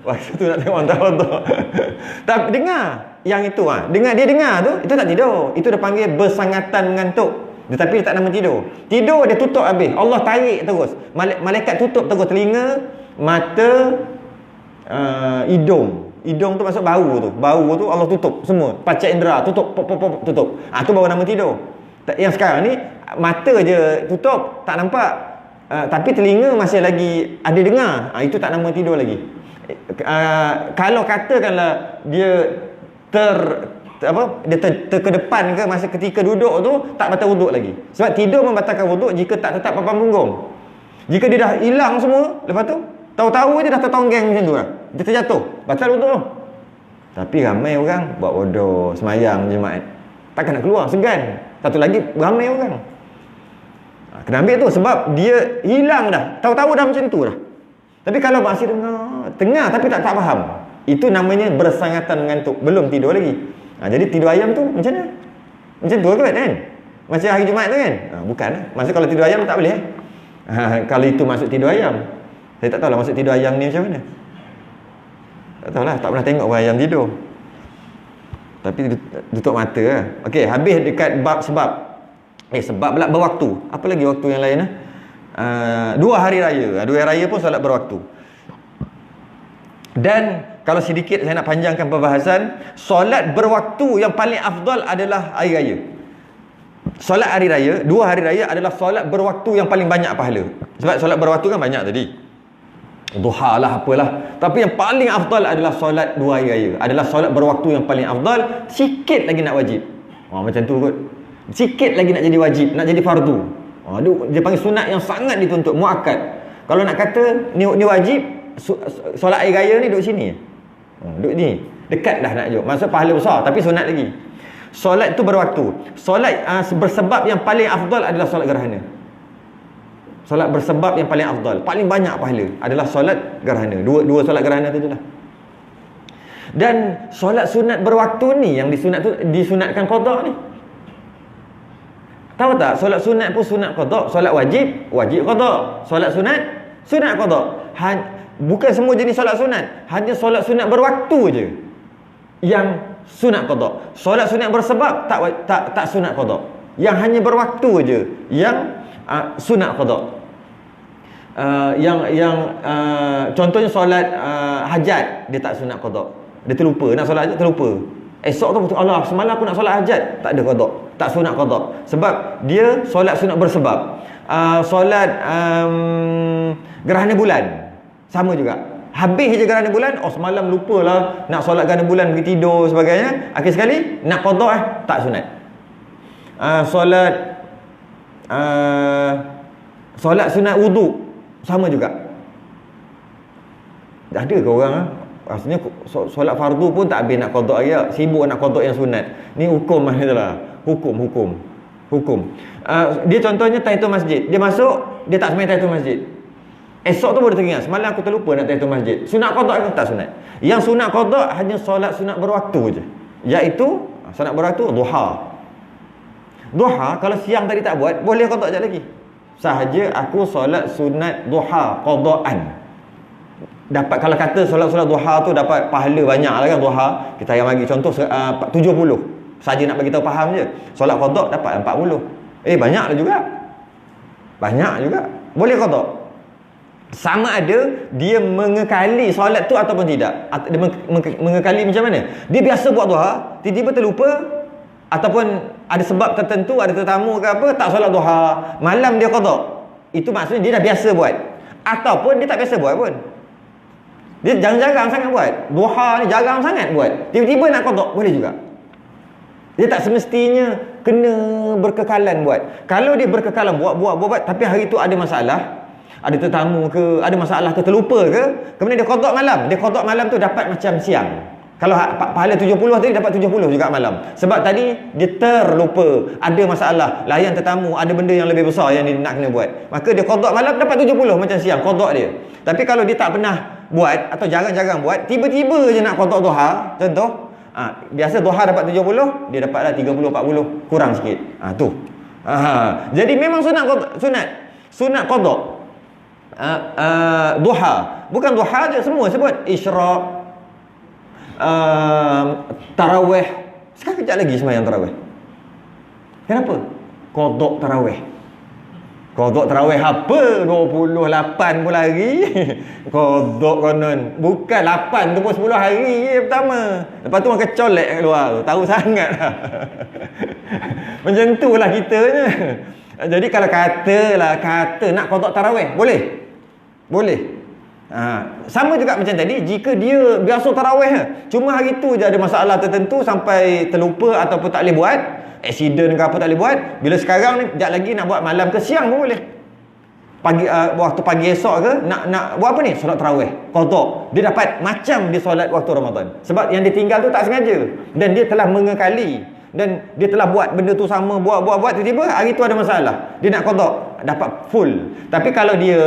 Speaker 1: Waktu tu nak tengok tawaduk. Tapi dengar yang itu dengar, dia dengar tu, itu tak tidur. Itu dia panggil bersangatan mengantuk. Tetapi dia tak nama tidur. Tidur dia tutup habis. Allah tarik terus. Malaikat tutup terus telinga, mata, hidung. Hidung tu masuk bau tu. Bau tu Allah tutup semua. Panca indera tutup, tutup. Tu baru nama tidur. Yang sekarang ni mata je tutup, tak nampak. Tapi telinga masih lagi ada dengar. Itu tak nama tidur lagi. Kalau katakanlah dia terkedepan ke masa ketika duduk tu, tak batal wuduk lagi. Sebab tidur membatalkan wuduk jika tak tetap papan punggung. Jika dia dah hilang semua, lepas tu tahu-tahu dia dah tertonggeng macam tu lah. Dia terjatuh, batal wuduk. Tapi ramai orang buat bodoh, semayang jemaat, takkan nak keluar, segan. Satu lagi, ramai orang. Kena ambil tu sebab dia hilang dah. Tahu-tahu dah macam tu dah. Tapi kalau masih tengah tapi tak faham, itu namanya bersangatan mengantuk, belum tidur lagi. Jadi tidur ayam tu macam mana? Macam tu kan? Macam hari Jumaat tu kan? Bukan. Maksud kalau tidur ayam tak boleh. Kalau itu masuk tidur ayam, saya tak tahulah masuk tidur ayam ni macam mana. Tak tahulah, tak pernah tengok ayam tidur. Tapi tutup mata lah. Okey, habis dekat bab sebab. Sebab pula berwaktu. Apa lagi waktu yang lain? 2 hari raya. 2 hari raya pun solat berwaktu. Dan kalau sedikit saya nak panjangkan perbahasan, solat berwaktu yang paling afdal adalah hari raya. Solat hari raya, 2 hari raya adalah solat berwaktu yang paling banyak pahala. Sebab solat berwaktu kan banyak tadi. Duha lah, apalah. Tapi yang paling afdal adalah solat 2 hari raya. Adalah solat berwaktu yang paling afdal. Sikit lagi nak wajib. Macam tu kot. Sikit lagi nak jadi wajib, nak jadi fardu. Dia panggil sunat yang sangat dituntut, muakkad. Kalau nak kata ni wajib, solat hari raya ni duduk sini. Duduk ni. Dekat dah nak jumpa. Maksud pahala besar tapi sunat lagi. Solat tu berwaktu. Solat bersebab yang paling afdal adalah solat gerhana. Solat bersebab yang paling afdal, paling banyak pahala adalah solat gerhana. Dua solat gerhana tu lah. Dan solat sunat berwaktu ni yang disunatkan qada ni. Tahu tak? Solat sunat pun sunat qada. Solat wajib qada. Solat sunat qada. Bukan semua jenis solat sunat. Hanya solat sunat berwaktu je yang sunat qada. Solat sunat bersebab tak sunat qada. Yang hanya berwaktu je yang sunat qada. Contohnya solat hajat, dia tak sunat qada. Dia terlupa nak solat hajat, terlupa. Esok tu betul, Allah semalam aku nak solat hajat, tak ada qada, tak sunat qada. Sebab dia solat sunat bersebab. Solat gerhana bulan sama juga. Habis je gerhana bulan, semalam lupalah nak solat gerhana bulan, pergi tidur sebagainya. Akhir sekali nak qada tak sunat. Solat sunat wudu sama juga. Ada ke orang maksudnya solat fardu pun tak habis nak qada ayat, sibuk nak qada yang sunat. Ni hukum macamlah. Hukum. Dia contohnya tahiyatul masjid. Dia masuk, dia tak sembahyang tahiyatul masjid. Esok tu baru teringat, semalam aku terlupa nak tahiyatul masjid. Sunat qada ke tak sunat? Yang sunat qada hanya solat sunat berwaktu je. Iaitu sunat berwaktu duha. Duha kalau siang tadi tak buat, boleh qada sekejap lagi. Sahaja aku solat sunat duha qadaan. Dapat, kalau kata solat duha tu dapat pahala banyak lah kan duha. Kita yang bagi contoh 70. Saja nak bagi tahu faham je. Solat qada dapat 40. Banyak juga. Boleh qada. Sama ada dia mengekali solat tu ataupun tidak. Dia mengekali macam mana? Dia biasa buat duha, tiba-tiba terlupa ataupun ada sebab tertentu, ada tetamu ke apa, tak solat duha, malam dia qada. Itu maksudnya dia dah biasa buat. Ataupun dia tak biasa buat pun. Dia jarang-jarang sangat buat. Duha ni jarang sangat buat. Tiba-tiba nak qada, boleh juga. Dia tak semestinya kena berkekalan buat. Kalau dia berkekalan buat, tapi hari tu ada masalah, ada tetamu ke, ada masalah ke, terlupa ke, kemudian dia qada malam. Dia qada malam tu dapat macam siang. Kalau pahala 70 tadi dapat 70 juga malam. Sebab tadi dia terlupa, ada masalah, layan tetamu, ada benda yang lebih besar yang dia nak kena buat. Maka dia qada malam dapat 70 macam siang qada dia. Tapi kalau dia tak pernah buat atau jarang-jarang buat, tiba-tiba je nak qada duha, contoh, biasa duha dapat 70, dia dapatlah 30 40, kurang sikit. Tu. Jadi memang sunat qada. Duha. Bukan duha je, semua sebut isyraq, tarawih. Sekarang kejap lagi sembahyang tarawih. Kenapa? Qada tarawih. Qada tarawih apa? 28 pun lagi. Qada konon. Bukan 8 tu pun 10 hari je pertama. Lepas tu orang kecolek kat luar tu. Tahu sangat lah. Macam tu lah kitanya. Jadi kalau kata nak qada tarawih, boleh. Sama juga macam tadi, jika dia biasa tarawih, cuma hari tu je ada masalah tertentu sampai terlupa ataupun tak boleh buat, aksiden ke apa tak boleh buat, bila sekarang ni sekejap lagi nak buat malam ke siang pun boleh. Waktu pagi esok ke nak buat apa ni? Solat tarawih, qada. Dia dapat macam dia solat waktu Ramadan. Sebab yang dia tinggal tu tak sengaja dan dia telah mengekali dan dia telah buat benda tu sama, buat tiba-tiba hari tu ada masalah. Dia nak qada. dapat full. Tapi kalau dia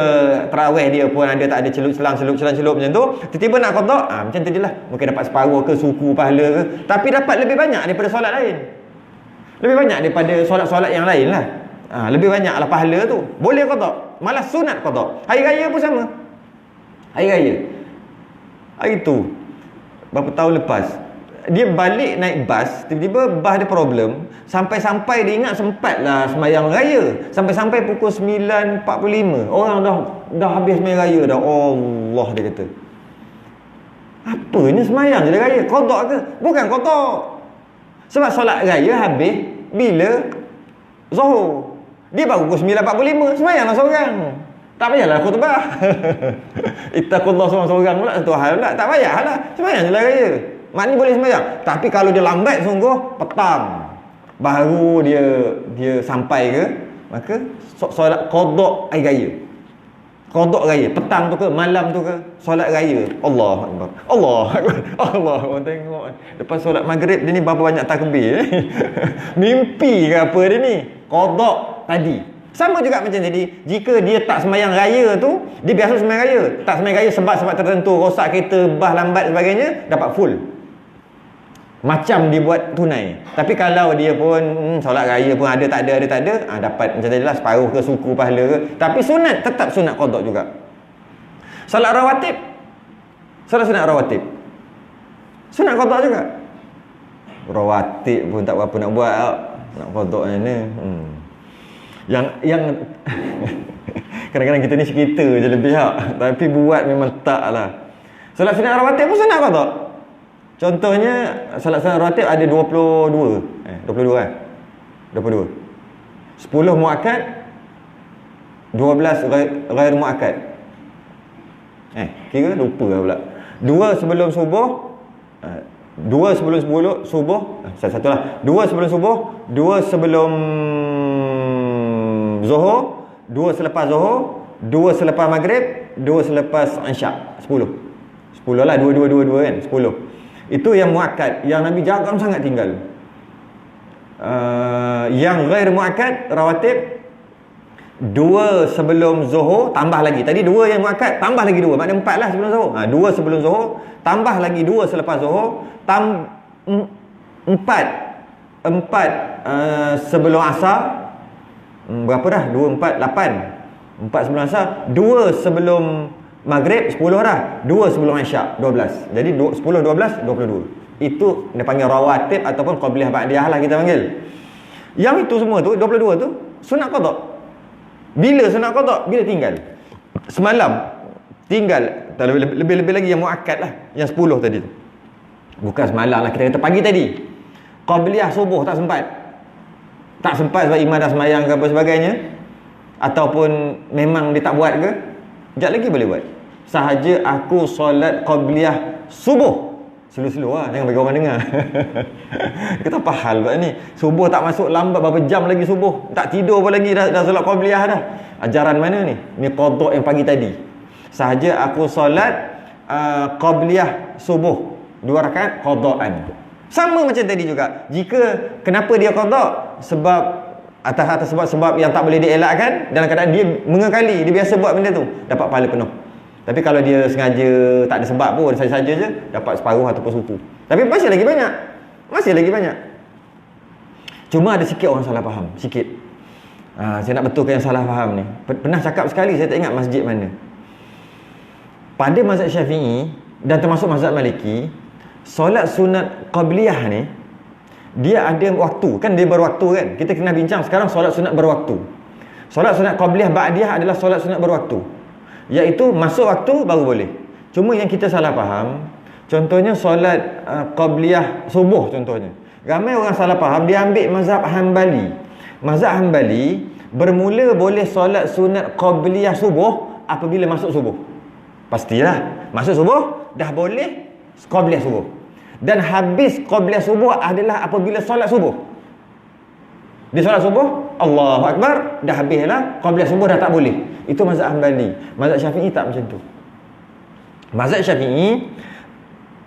Speaker 1: tarawih dia pun ada tak ada celup macam tu, tiba-tiba nak qada, macam tadilah, mungkin dapat separuh ke suku pahala ke, tapi dapat lebih banyak daripada solat lain. Lebih banyak daripada solat-solat yang lain lah. Lebih banyaklah pahala tu. Boleh qada, malah sunat qada. Hari raya pun sama. Hari raya. Hari tu berapa tahun lepas, dia balik naik bas, tiba-tiba bas ada problem, sampai-sampai dia ingat sempatlah sembahyang raya, sampai-sampai pukul 9.45 orang dah habis sembahyang raya dah. Allah, dia kata, apanya sembahyang je dah raya, qada ke? Bukan qada, sebab solat raya habis bila Zuhur, dia baru pukul 9.45, sembahyanglah seorang, tak payahlah khutbah. Ittaqullah seorang-seorang pula, satu hal pula, tak payahlah, sembahyang je lah raya. Maknanya boleh sembahyang. Tapi kalau dia lambat sungguh, petang baru dia sampai ke, maka solat qada hari raya. Qada raya, petang tu ke, malam tu ke, solat raya. Allahu akbar. Allahu akbar. Allah, orang tengok lepas solat maghrib dia ni berapa banyak takbir. Mimpi ke apa dia ni? Qada tadi. Sama juga macam tadi, jika dia tak sembahyang raya tu, dia biasa sembahyang raya, tak sembahyang raya sebab tertentu, rosak kereta, bas lambat sebagainya, dapat full. Macam dia buat tunai. Tapi kalau dia pun solat raya pun ada tak ada, dapat macam tadilah separuh ke suku pahala ke. Tapi sunat tetap sunat qada juga. Solat rawatib, solat sunat rawatib, sunat qada juga. Rawatib pun tak berapa nak buat, nak qada ni. Yang kadang-kadang kita ni cerita je lebih tapi buat memang taklah. Solat sunat rawatib pun sunat qada. Contohnya solat sunat rawatib ada 22 kan? 22. 10 muakkad, 12 ghair muakkad. Kira lupa lah pula. 2 sebelum subuh, 2 sebelum subuh, satulah. 2 sebelum subuh, 2 sebelum Zuhur, 2 selepas Zuhur, 2 selepas Maghrib, 2 selepas Isyak. 10 lah, 2 kan, 10. Itu yang muakkad, yang Nabi jarang sangat tinggal. Yang ghair muakkad, rawatib, 2 sebelum Zuhur, tambah lagi. Tadi 2 yang muakkad, tambah lagi 2, maknanya 4 lah sebelum Zuhur. 2 sebelum Zuhur, tambah lagi 2 selepas Zuhur, 4 sebelum Asar. Berapa dah? 2, 4, 8. 4 sebelum Asar, 2 sebelum Maghrib, 10 dah. 2 sebelum Isyak, 12. Jadi 10, 12, 22. Itu dia panggil rawatib ataupun qabliyah ba'diyah lah kita panggil. Yang itu semua tu, 22 tu sunat qada. Bila sunat qada? Bila tinggal. Semalam tinggal, lebih-lebih lagi yang muakkad lah, yang 10 tadi tu. Bukan semalam lah, kita kata pagi tadi. Qabliyah subuh tak sempat. Tak sempat sebab imam dah sembahyang ke apa sebagainya, ataupun memang dia tak buat ke, sekejap lagi boleh buat. Sahaja aku solat qabliyah subuh, slow-slow lah, jangan bagi orang dengar. Kita apa hal buat ni, subuh tak masuk, lambat berapa jam lagi subuh, tak tidur pun lagi, dah solat qabliyah dah. Ajaran mana ni? Ni qada yang pagi tadi. Sahaja aku solat qabliyah subuh 2 rakaat, qadaan. Sama macam tadi juga. Jika kenapa dia qada? Sebab atas sebab yang tak boleh dielakkan, dalam keadaan dia mengekali, dia biasa buat benda tu, dapat pahala penuh. Tapi kalau dia sengaja tak ada sebab pun, saja-saja je, dapat separuh ataupun suku. Tapi masih lagi banyak. Cuma ada sikit orang salah faham, sikit. Saya nak betulkan yang salah faham ni. Pernah cakap sekali, saya tak ingat masjid mana. Pada mazhab Syafi'i dan termasuk mazhab Maliki, solat sunat qabliyah ni dia ada waktu, kan dia berwaktu kan. Kita kena bincang sekarang solat sunat berwaktu. Solat sunat qabliyah ba'diyah adalah solat sunat berwaktu, iaitu masuk waktu baru boleh. Cuma yang kita salah faham, contohnya solat qabliyah subuh contohnya. Ramai orang salah faham, dia ambil mazhab Hanbali. Mazhab Hanbali bermula boleh solat sunat qabliyah subuh apabila masuk subuh. Pastilah masuk subuh dah boleh qabliyah subuh. Dan habis qabliyah subuh adalah apabila solat subuh. Dia solat subuh, Allahu Akbar, dah habislah, qabliyah subuh dah tak boleh. Itu mazhab Hanbali. Mazhab Syafi'i tak macam tu. Mazhab Syafi'i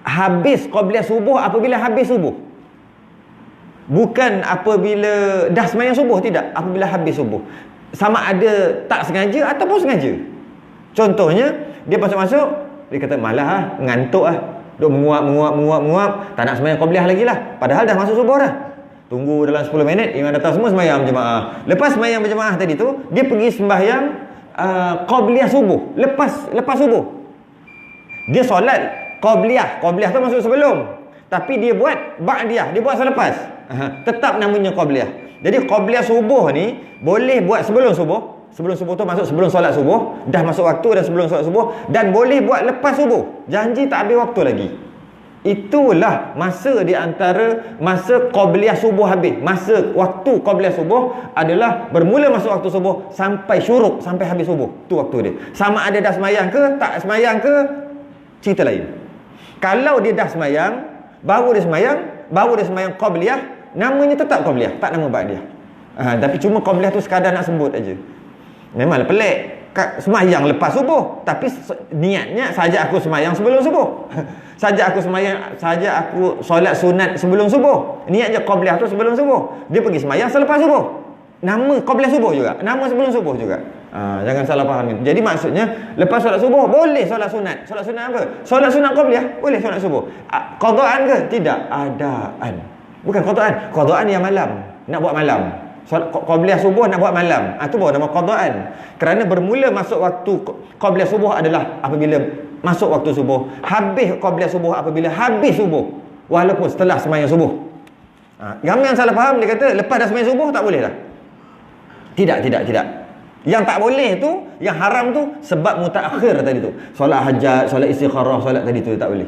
Speaker 1: habis qabliyah subuh apabila habis subuh. Bukan apabila dah sembahyang subuh, tidak, apabila habis subuh. sama ada tak sengaja ataupun sengaja. Contohnya, dia masuk-masuk, dia kata malah ngantuk duk menguap, tak nak sembahyang qabliyah lagi lah. Padahal dah masuk subuh dah. Tunggu dalam 10 minit, imam datang semua sembahyang berjemaah. Lepas sembahyang berjemaah tadi tu, dia pergi sembahyang qabliyah subuh. Lepas subuh. Dia solat qabliyah. Qabliyah tu masuk sebelum. Tapi dia buat ba'diyah, dia buat selepas. Tetap namanya qabliyah. Jadi qabliyah subuh ni boleh buat sebelum subuh. Sebelum subuh tu masuk sebelum solat subuh, dah masuk waktu dan sebelum solat subuh, dan boleh buat lepas subuh. Janji tak habis waktu lagi. Itulah masa di antara masa qabliyah subuh habis. Masa waktu qabliyah subuh adalah bermula masuk waktu subuh sampai syuruk, sampai habis subuh. Tu waktu dia. Sama ada dah semayang ke, tak semayang ke, cerita lain. Kalau dia dah semayang, baru dia semayang qabliyah, namanya tetap qabliyah, tak nama ba'diyah. Tapi cuma qabliyah tu sekadar nak sebut aja. Memanglah pelik. Semayang lepas subuh, tapi niatnya saja aku semayang sebelum subuh. saja aku solat sunat sebelum subuh. Niatnya qabliyah tu sebelum subuh. Dia pergi semayang selepas subuh. Nama qabliyah subuh juga, nama sebelum subuh juga. Jangan salah faham. Jadi maksudnya lepas solat subuh boleh solat sunat. Solat sunat apa? Solat sunat qabliyah boleh solat subuh. Qadaan ke? Tidak, adaan. Bukan qadaan. Qadaan yang malam. Nak buat malam. Solat qabliyah subuh nak buat malam. Itu baru nama qadaan. Kerana bermula masuk waktu qabliyah subuh adalah apabila masuk waktu subuh. Habis qabliyah subuh apabila habis subuh. Walaupun setelah sembahyang subuh. Ramai yang salah faham, dia kata lepas dah sembahyang subuh tak boleh dah. Tidak. Yang tak boleh tu, yang haram tu sebab mutaakhir tadi tu. Solat hajat, solat istikharah, solat tadi tu tak boleh.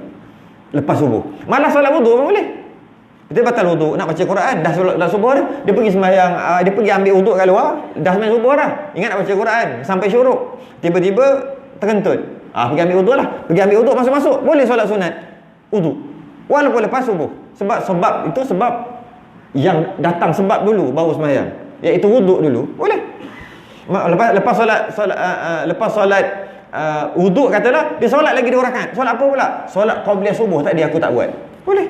Speaker 1: Lepas subuh. Malah solat wudu pun boleh. Dia batal wudu, nak baca Quran, dah subuh dia pergi sembahyang, dia pergi ambil wudu kat luar, dah sembahyang subuh dah. Ingat nak baca Quran sampai syuruk. Tiba-tiba terkentut. Pergi ambil wudu lah. Pergi ambil wudu, masuk-masuk boleh solat sunat wudu. Walaupun lepas subuh. Sebab itu sebab yang datang sebab dulu baru sembahyang, iaitu wudu dulu. Boleh. Lepas solat wudu katalah, dia solat lagi 2 rakaat. Solat apa pula? Solat qabliyah subuh tadi aku tak buat. Boleh.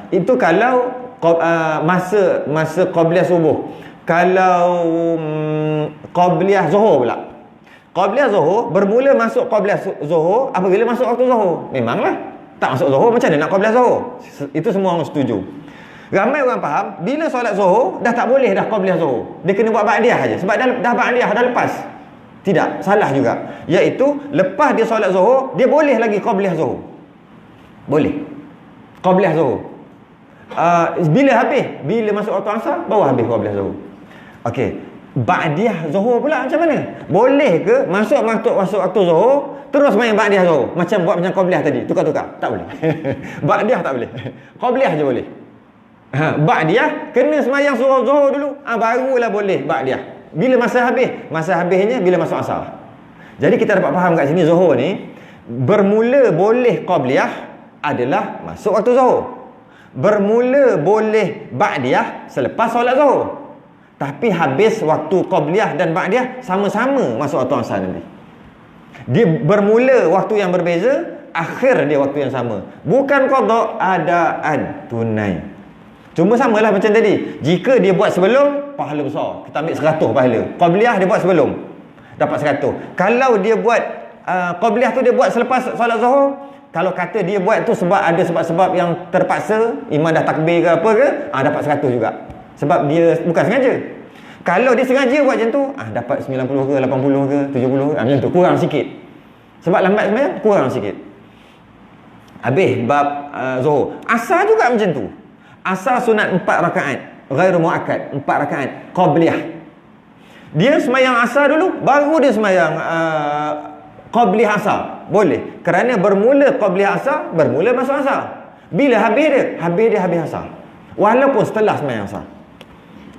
Speaker 1: Itu kalau masa qabliyah subuh. Kalau qabliyah zuhur pula. Qabliyah zuhur bermula masuk qabliyah zuhur apabila masuk waktu zuhur. Memanglah tak masuk zuhur macam mana nak qabliyah zuhur? Itu semua orang setuju. Ramai orang faham bila solat zuhur dah tak boleh dah qabliyah zuhur. Dia kena buat ba'diyah aja sebab dah ba'diyah dah lepas. Tidak, salah juga. Iaitu lepas dia solat zuhur, dia boleh lagi qabliyah zuhur. Boleh. Qabliyah zuhur. Bila habis? Bila masuk waktu asar baru habis qabliyah zuhur. Okey. Ba'diyah zuhur pula macam mana? Boleh ke masuk waktu zuhur terus main ba'diyah zuhur? Macam buat macam qabliyah tadi, tukar-tukar? Tak boleh. Ba'diyah tak boleh. Qabliyah je boleh. Ba'diyah kena semayang zuhur dulu, barulah boleh ba'diyah. Bila masa habis? Masa habisnya bila masuk asar. Jadi kita dapat faham kat sini zuhur ni bermula boleh qabliyah adalah masuk waktu zuhur. Bermula boleh ba'diyah selepas solat zuhur. Tapi habis waktu qabliyah dan ba'diyah sama-sama masuk waktu asar nanti. Dia bermula waktu yang berbeza, akhir dia waktu yang sama. Bukan qada, adaan, tunai. Cuma samalah macam tadi. Jika dia buat sebelum, pahala besar. Kita ambil 100 pahala. Qabliyah dia buat sebelum, dapat 100. Kalau dia buat qabliyah tu dia buat selepas solat zuhur, kalau kata dia buat tu sebab ada sebab-sebab yang terpaksa, imam dah takbir ke apa ke, dapat 100 juga. Sebab dia bukan sengaja. Kalau dia sengaja buat macam tu, dapat 90 ke, 80 ke, 70 ke, macam tu, kurang sikit. Sebab lambat sebenarnya, kurang sikit. Habis bab zuhur. Asar juga macam tu. Asar sunat 4 rakaat, ghairu muakkad, 4 rakaat qabliyah. Dia semayang asar dulu, baru dia semayang qabliyah asar. Boleh. Kerana bermula qabliyah asar, bermula masuk asar. Bila habis dia habis asar. Walaupun setelah semayang asar.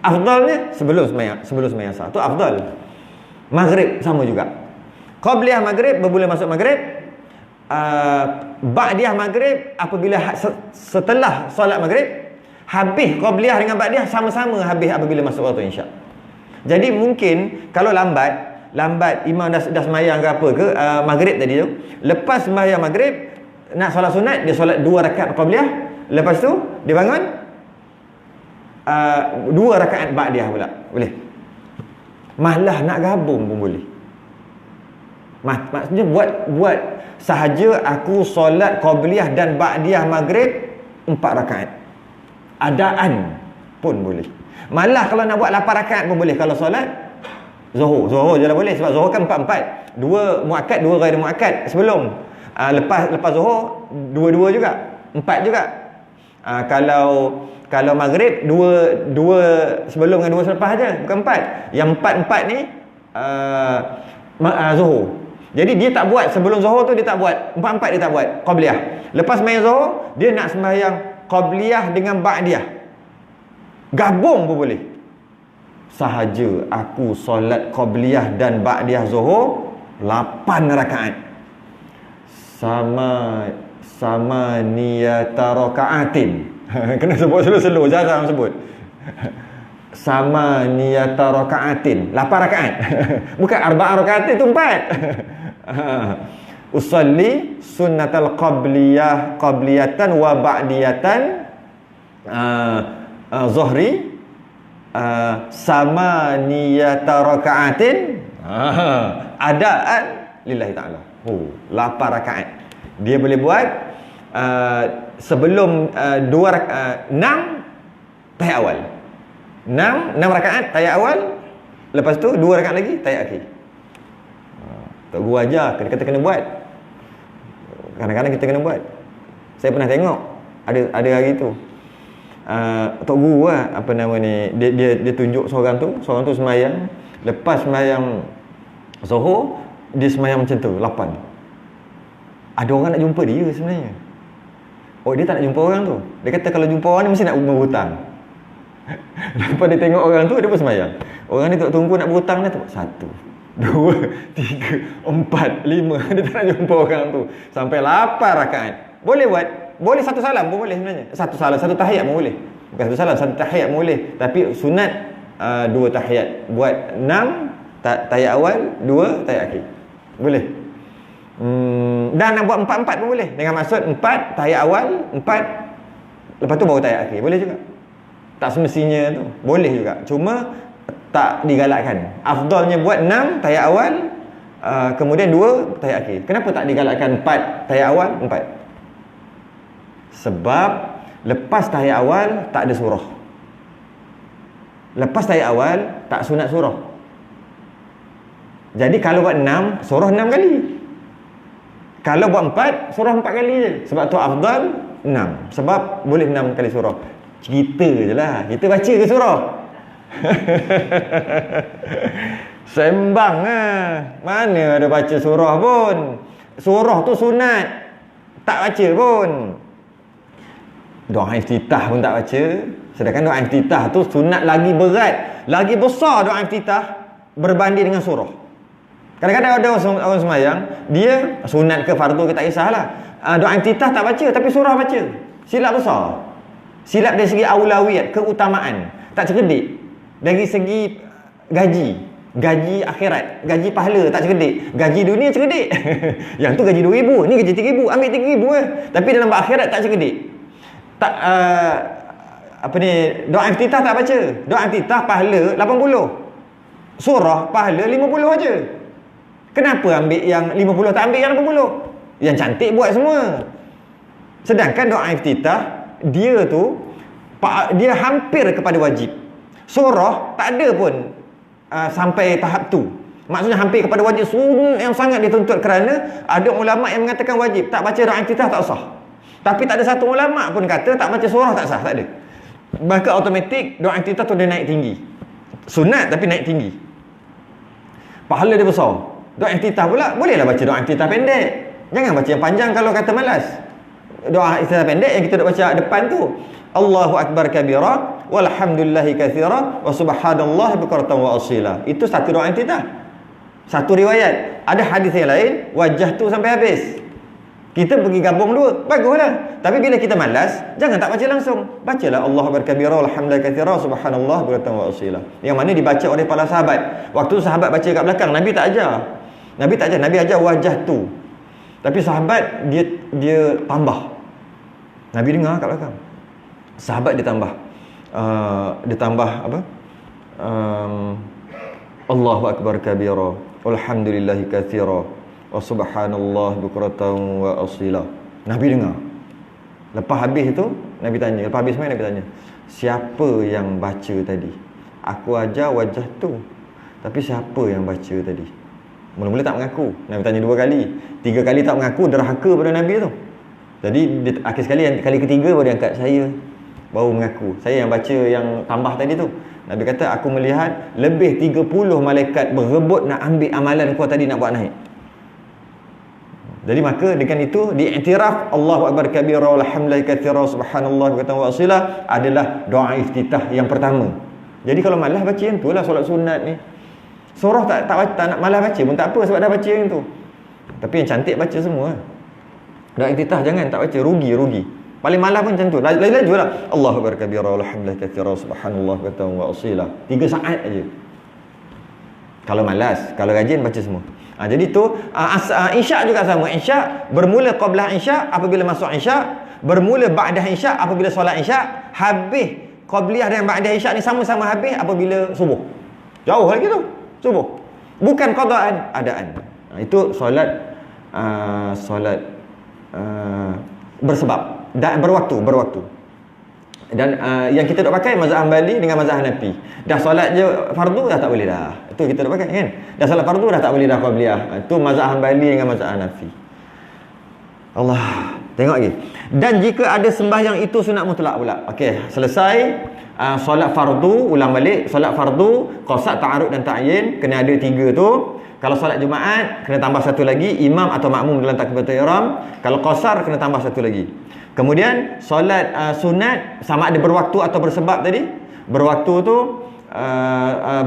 Speaker 1: Afdalnya sebelum semayang asar. Tu afdal. Maghrib sama juga. Qabliyah maghrib bermula masuk maghrib. Ba'diyah maghrib apabila setelah solat maghrib. Habis qabliyah dengan ba'diyah sama-sama habis apabila masuk waktu isyak. Jadi mungkin kalau lambat imam dah semayang ke apa ke maghrib tadi tu, lepas sembahyang maghrib nak solat sunat, dia solat 2 rakaat qabliyah, lepas tu dia bangun 2 rakaat ba'diyah pula. Boleh. Malah nak gabung pun boleh. Maksudnya buat sahaja aku solat qabliyah dan ba'diyah maghrib 4 rakaat. Adaan pun boleh. Malah kalau nak buat 8 rakaat pun boleh kalau solat Zuhur je lah boleh, sebab Zuhur kan 4-4. 2 muakkad, 2 ghairi muakkad sebelum. Lepas Zuhur 2 juga. 4 juga. Kalau maghrib 2 sebelum dengan 2 selepas aja, bukan 4. Yang 4 ni Zuhur. Jadi dia tak buat sebelum Zuhur tu, dia tak buat 4 dia tak buat qabliyah. Lepas main Zuhur dia nak sembahyang qabliyah dengan ba'diyah. Gabung pun boleh. Sahaja aku solat qabliyah dan ba'diyah Zuhur 8 rakaat. Sama niyata rakaatin. Kena sebut slow-slow, jarang sebut. Sama niyata rakaatin, 8 rakaat. Bukan 4 rakaat itu 4. Usalli sunnatal qabliyatan wa ba'diyatan zuhri sama niyata rakaatin adaan lillahi ta'ala. 8 rakaat. Dia boleh buat sebelum 6 tahiyat awal. 6 rakaat tahiyat awal, lepas tu 2 rakaat lagi tahiyat akhir. Tak guru ajar, kata kena buat. Kadang-kadang kita kena buat. Saya pernah tengok ada hari tu. Tok guru lah, apa nama ni, dia tunjuk seorang tu sembahyang, lepas sembahyang Zuhur dia sembahyang macam tu 8. Ada orang nak jumpa dia sebenarnya. Dia tak nak jumpa orang tu. Dia kata kalau jumpa orang ni mesti nak berhutang. Lepas dia tengok orang tu, dia pun sembahyang. Orang ni tunggu nak berhutang ni tu 1, 2, 3, 4, 5. Dia tak nak jumpa orang tu sampai 8 rakaat. Boleh buat. Boleh satu salam pun boleh sebenarnya. Satu salam, satu tahiyat pun boleh. Bukan satu salam, satu tahiyat pun boleh. Tapi sunat 2 tahiyat. Buat 6 tahiyat awal, 2 tahiyat akhir. Boleh. Dan nak buat 4-4 pun boleh. Dengan maksud 4 tahiyat awal, 4 lepas tu baru tahiyat akhir. Boleh juga. Tak semestinya tu. Boleh juga. Cuma tak digalakkan. Afdalnya buat 6 tahiyat awal, kemudian 2 tahiyat akhir. Kenapa tak digalakkan 4 tahiyat awal, 4? Sebab lepas tahiyat awal tak ada surah. Lepas tahiyat awal tak sunat surah. Jadi kalau buat 6, surah 6 kali. Kalau buat 4, surah 4 kali je. Sebab tu afdal 6. Sebab boleh 6 kali surah. Cerita je lah. Kita baca ke surah? Sembang lah. Mana ada baca surah pun. Surah tu sunat. Tak baca pun. Doa iftitah pun tak baca. Sedangkan doa iftitah tu sunat lagi berat, lagi besar doa iftitah berbanding dengan surah. Kadang-kadang ada orang sembahyang, dia sunat ke fardu ke tak kisahlah. Doa iftitah tak baca tapi surah baca. Silap besar. Silap dari segi aulawiyat, keutamaan. Tak cerdik. Dari segi gaji akhirat, gaji pahala tak cerdik. Gaji dunia cerdik. Yang tu gaji 2,000, ni gaji 3,000, ambil 3,000 je. Tapi dalam akhirat tak cerdik. Tak doa iftitah tak baca. Doa iftitah pahala 80. Surah pahala 50 aja. Kenapa ambil yang 50, tak ambil yang 80? Yang cantik buat semua. Sedangkan doa iftitah dia hampir kepada wajib. Surah tak ada pun sampai tahap tu. Maksudnya hampir kepada wajib, sunat yang sangat dituntut, kerana ada ulama yang mengatakan wajib. Tak baca doa iftitah tak sah. Tapi tak ada satu ulama pun kata tak baca surah tak sah, tak ada. Maka automatik doa iftitah tu dia naik tinggi. Sunat tapi naik tinggi. Pahala dia besar. Doa iftitah pula bolehlah baca doa iftitah pendek. Jangan baca yang panjang kalau kata malas. Doa iftitah pendek yang kita nak baca depan tu, Allahu akbar kabira walhamdulillahi katsira wa subhanallahi bukratan wa asila. Itu satu doa iftitah. Satu riwayat. Ada hadis yang lain wajah tu sampai habis. Kita pergi gabung dua, baguslah. Tapi bila kita malas, jangan tak baca langsung. Bacalah Allahu akbar kabira walhamdulillahi katsira subhanallah bukratan wa asila. Yang mana dibaca oleh para sahabat. Waktu sahabat baca kat belakang, Nabi tak ajar. Nabi ajar wajah tu. Tapi sahabat dia tambah. Nabi dengar kat belakang. Sahabat dia tambah. Dia tambah apa? Allahu akbar kabira, walhamdulillahi katsira, wa subhanallah bukratan wa asila. Nabi dengar. Lepas habis tu Nabi tanya, lepas habis sembahyang Nabi tanya, siapa yang baca tadi? Aku ajar wajah tu, tapi siapa yang baca tadi? Mula-mula tak mengaku. Nabi tanya 2 kali, 3 kali tak mengaku, derhaka pada Nabi tu. Jadi akhir sekali, kali ketiga baru dia angkat, saya baru mengaku, saya yang baca yang tambah tadi tu. Nabi kata, aku melihat lebih 30 malaikat berebut nak ambil amalan kau tadi, nak buat naik. Jadi maka dengan itu diiktiraf Allahu akbar kabira, walhamdulillahi katsira, subhanallah bukratan wa asila adalah doa iftitah yang pertama. Jadi kalau malas baca yang tu lah solat sunat ni. Surah tak nak malas baca pun tak apa, sebab dah baca yang tu. Tapi yang cantik baca semua. Doa iftitah jangan tak baca, rugi. Paling malas pun macam tu. Laju lah. Allahu akbar kabira, walhamdulillahi katsira, subhanallah bukratan wa asila. 3 saat aja. Kalau malas, kalau rajin baca semua. Jadi tu isyak juga sama. Isyak bermula qablah isyak apabila masuk isyak, bermula ba'dah isyak apabila solat isyak, habis qabliyah dan ba'dah isyak ni sama-sama habis apabila subuh. Jauh lagi tu subuh. Bukan qadaan, adaan. Itu solat bersebab dan berwaktu. Dan yang kita dok pakai mazhab Hanbali dengan mazhab Hanafi. Dah solat je fardu dah tak boleh dah. Itu kita dok pakai kan. Dah solat fardu dah tak boleh dah qabliyah. Itu mazhab Hanbali dengan mazhab Hanafi. Allah, tengok lagi. Dan jika ada sembahyang itu sunat mutlak pula. Okey, selesai solat fardu, ulang balik. Solat fardu, qasad, ta'arud dan ta'yin, kena ada 3 tu. Kalau solat Jumaat kena tambah 1 lagi, imam atau makmum dalam takbiratul ihram. Kalau qasar kena tambah 1 lagi. Kemudian solat sunat sama ada berwaktu atau bersebab tadi. Berwaktu tu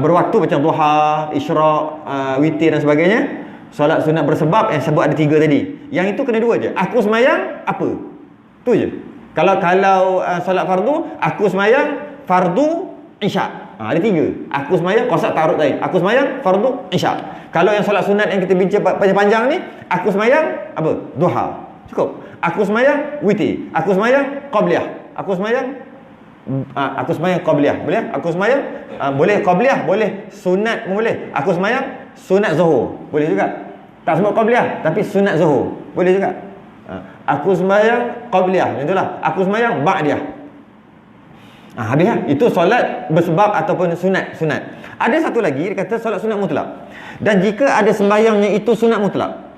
Speaker 1: berwaktu macam duha, isyraq, witir dan sebagainya. Solat sunat bersebab yang sebut ada 3 tadi. Yang itu kena 2 je. Aku semayang apa? Tu je. Kalau solat fardu, aku semayang fardu isyak. Ada 3. Aku semayang qasad, ta'arud tadi. Aku semayang fardu isyak. Kalau yang solat sunat yang kita bincang panjang-panjang ni, aku semayang apa? Duha. Cukup. Aku semayang witir. Aku semayang qabliyah. Aku semayang qabliyah. Boleh? Aku semayang boleh qabliyah, boleh sunat pun boleh. Aku semayang sunat zuhur. Boleh juga. Tak sebut qabliyah tapi sunat zuhur. Boleh juga. Aku semayang qabliyah. Itulah. Aku semayang ba'diyah. Habis lah. Itu solat bersebab ataupun sunat. Ada satu lagi dia kata solat sunat mutlak. Dan jika ada sembahyangnya itu sunat mutlak,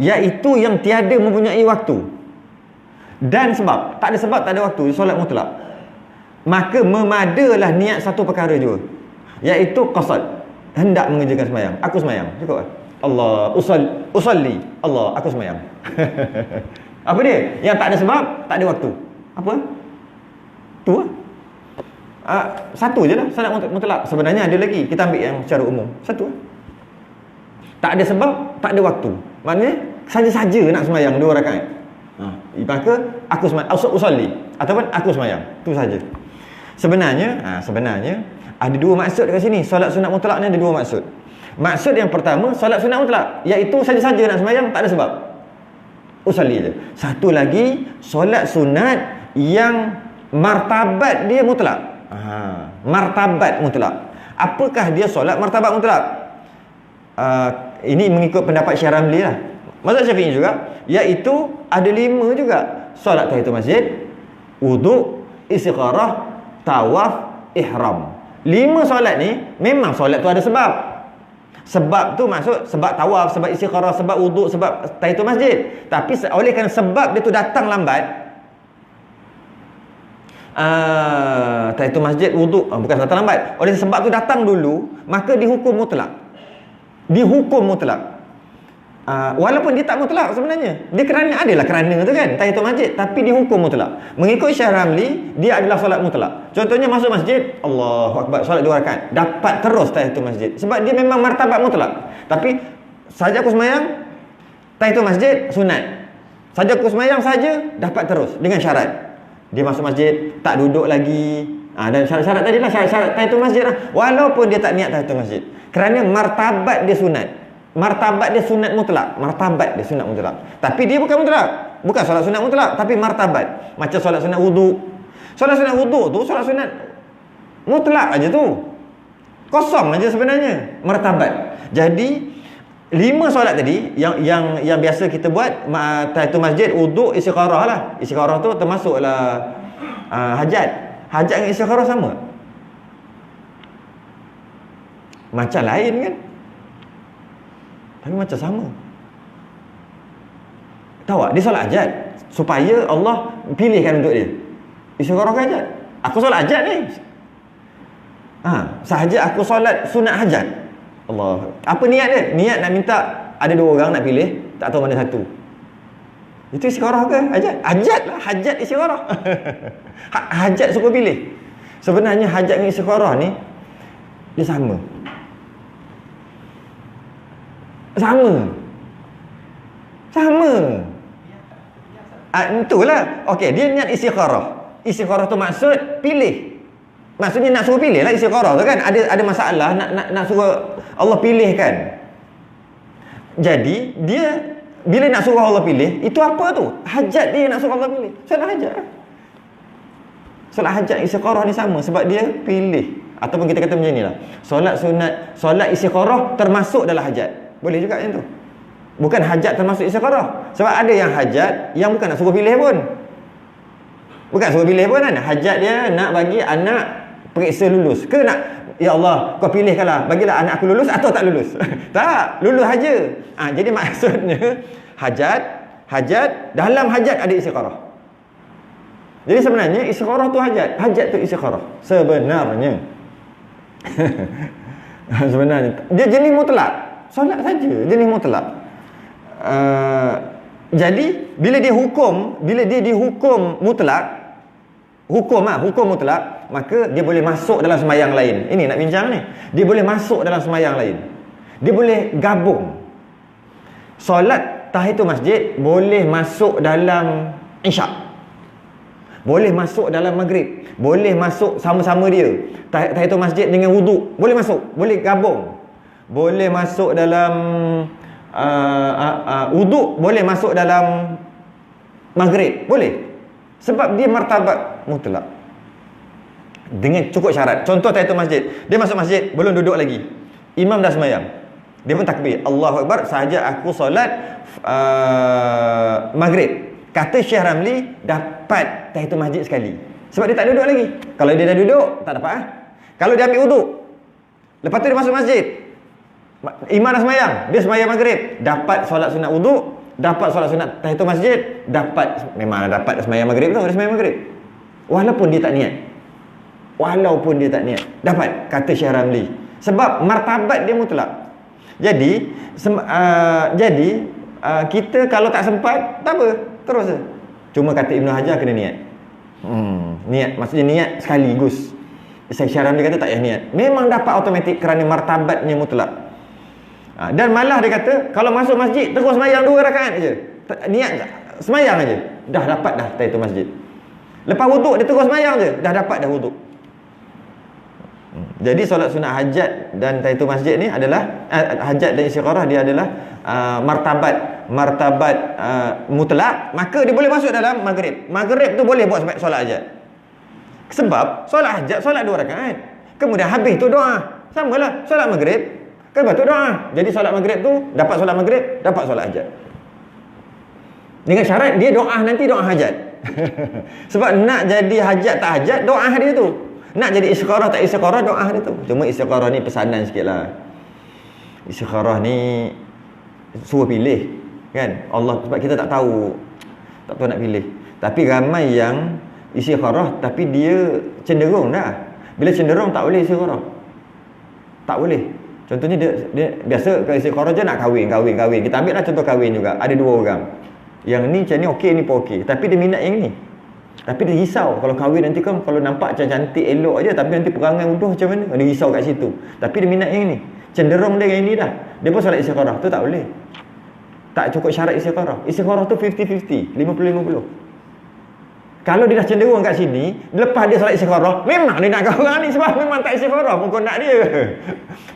Speaker 1: iaitu yang tiada mempunyai waktu dan sebab, tak ada sebab, tak ada waktu, solat mutlak, maka memadalah niat satu perkara juga, iaitu qasad, hendak mengerjakan sembahyang. Aku sembahyang, cukup lah. Allah usalli, Allah, aku sembahyang. Apa dia? Yang tak ada sebab, tak ada waktu. Apa? Tu lah. Satu je lah solat mutlak. Sebenarnya ada lagi, kita ambil yang secara umum. Satu lah. Tak ada sebab, tak ada waktu. Maknanya saja-saja nak sembahyang 2 rakaat. Maka aku sembahyang, usolli ataupun aku sembahyang. Tu saja. Sebenarnya ada 2 maksud dekat sini. Solat sunat mutlak ni ada 2 maksud. Maksud yang pertama, solat sunat mutlak, iaitu saja-saja nak sembahyang, tak ada sebab. Usolli je. Satu lagi, solat sunat yang martabat dia mutlak. Martabat mutlak. Apakah dia solat martabat mutlak? Ini mengikut pendapat Syekh Ramli lah. Mazhab Syafi'i juga, iaitu ada 5 juga. Solat tahiyatul masjid, wuduk, istikharah, tawaf, ihram. 5 solat ni memang solat tu ada sebab. Sebab tu maksud sebab tawaf, sebab istikharah, sebab wuduk, sebab tahiyatul masjid. Tapi oleh kerana sebab dia tu datang lambat, tahiyatul masjid, wuduk bukan datang lambat, oleh sebab tu datang dulu, maka dihukum mutlak. Walaupun dia tak mutlak sebenarnya, dia adalah kerana tu kan, tahiyatul masjid, tapi dihukum mutlak. Mengikut Syekh Ramli, dia adalah solat mutlak. Contohnya masuk masjid, Allahu akbar, solat 2 rakaat, dapat terus tahiyatul masjid, sebab dia memang martabat mutlak. Tapi saja aku sembahyang tahiyatul masjid sunat, saja aku sembahyang saja dapat terus, dengan syarat dia masuk masjid tak duduk lagi. Dan syarat-syarat tadi lah, syarat tahiyatul masjid lah, walaupun dia tak niat tahiyatul masjid, kerana martabat dia sunat. Martabat dia sunat mutlak. Tapi dia bukan mutlak. Bukan solat sunat mutlak, tapi martabat. Macam solat sunat wuduk. Solat sunat wuduk tu solat sunat mutlak aja tu. Kosong aja sebenarnya martabat. Jadi 5 solat tadi yang biasa kita buat, tahiyatul masjid, wuduk, istikharah lah. Istikharah tu termasuklah hajat. Hajat dengan istikharah sama. Macam lain kan? Tapi macam sama. Tahu tak? Dia solat hajat supaya Allah pilihkan untuk dia. Istikharah ke hajat? Aku solat hajat ni. Sahaja aku solat sunat hajat. Allah. Apa niat dia? Niat nak minta, ada 2 orang nak pilih, tak tahu mana satu. Itu istikharah ke hajat? Hajat lah, hajat istikharah. Hajat suruh pilih. Sebenarnya hajat dengan istikharah ni dia sama. Itulah. Okey, dia niat istikharah. Istikharah tu maksud pilih. Maksudnya nak suruh pilih lah istikharah tu kan. Ada masalah nak suruh Allah pilihkan. Jadi dia bila nak suruh Allah pilih, itu apa tu? Hajat dia nak suruh Allah pilih. Solat hajat. Solat hajat istikharah ni sama sebab dia pilih. Ataupun kita kata macam inilah. Solat sunat, solat istikharah termasuk dalam hajat. Boleh juga yang tu. Bukan hajat termasuk istikharah. Sebab ada yang hajat yang bukan nak suruh pilih pun. Bukan suruh pilih pun kan. Hajat dia nak bagi anak periksa lulus. Ke nak, ya Allah, kau pilihkanlah, bagilah anak aku lulus atau tak lulus. Tak, lulus aja. Jadi maksudnya hajat, dalam hajat ada istikharah. Jadi sebenarnya istikharah tu hajat tu istikharah. Sebenarnya. Sebenarnya dia jenis mutlak. Solat saja jenis mutlak. Jadi bila dia dihukum mutlak, hukum mutlak, maka dia boleh masuk dalam sembahyang lain. Ini nak bincang ni. Dia boleh masuk dalam sembahyang lain. Dia boleh gabung. Solat tahiyatul masjid boleh masuk dalam isyak. Boleh masuk dalam maghrib. Boleh masuk sama-sama dia. Tahiyatul masjid dengan wuduk. Boleh masuk. Boleh gabung. Boleh masuk dalam wuduk. Boleh masuk dalam maghrib. Boleh. Sebab dia martabat mutlak. Dengan cukup syarat. Contoh tahiyatul masjid. Dia masuk masjid, belum duduk lagi. Imam dah sembahyang. Dia pun takbir. Allahu Akbar, sahaja aku solat maghrib. Kata Syekh Ramli, dapat tahiyatul masjid sekali. Sebab dia tak duduk lagi. Kalau dia dah duduk, tak dapat. Kalau dia ambil wuduk, lepas tu dia masuk masjid, imam dah sembahyang, dia sembahyang maghrib, dapat solat sunat wuduk, dapat solat sunat tahiyatul masjid, memang dapat sembahyang maghrib tu, dia sembahyang maghrib. Walaupun dia tak niat. Dapat, kata Syekh Ramli. Sebab martabat dia mutlak. Jadi kita kalau tak sempat, tak apa, terus je. Cuma kata Ibn Hajar kena niat. Niat, maksudnya niat sekaligus. Syekh Ramli kata tak payah niat. Memang dapat automatik kerana martabatnya mutlak. Dan malah dia kata, kalau masuk masjid, terus sembahyang 2 rakaat je. Niat sembahyang aja, dah dapat dah tahiyatul masjid. Lepas wuduk, dia terus sembahyang je, dah dapat dah wuduk. Jadi solat sunat hajat dan tahiyatul masjid ni adalah hajat dan istikharah, dia adalah martabat mutlak, maka dia boleh masuk dalam maghrib. Maghrib tu boleh buat solat hajat. Sebab solat hajat solat 2 rakaat. Kemudian habis tu doa. Samalah solat maghrib, lepas tu doa. Jadi solat maghrib tu dapat solat maghrib, dapat solat hajat. Dengan syarat dia doa nanti doa hajat. Sebab nak jadi hajat tak hajat, doa dia tu. Nak jadi istikharah tak istikharah, doa dia tu. Cuma istikharah ni pesanan sikit lah. Istikharah ni suruh pilih kan Allah, sebab kita tak tahu nak pilih. Tapi ramai yang istikharah tapi dia cenderung dah. Bila cenderung tak boleh istikharah. Tak boleh. Contohnya dia biasa kalau istikharah je nak kahwin. Kita ambil lah contoh kahwin juga. Ada 2 orang. Yang ni macam ni okey, ni pun okey. Tapi dia minat yang ni. Tapi dia risau kalau kahwin nanti kan, kalau nampak macam cantik elok aja tapi nanti perangai bodoh macam mana. Dia risau kat situ. Tapi dia minat yang ni. Cenderung dia yang ni dah. Dia pun solat istikharah. Tu tak boleh. Tak cukup syarat istikharah. Istikharah tu 50-50, 50-50. Kalau dia dah cenderung kat sini, lepas dia solat istikharah, memang dia nak kahwin ni sebab memang tak istikharah pun kau nak dia.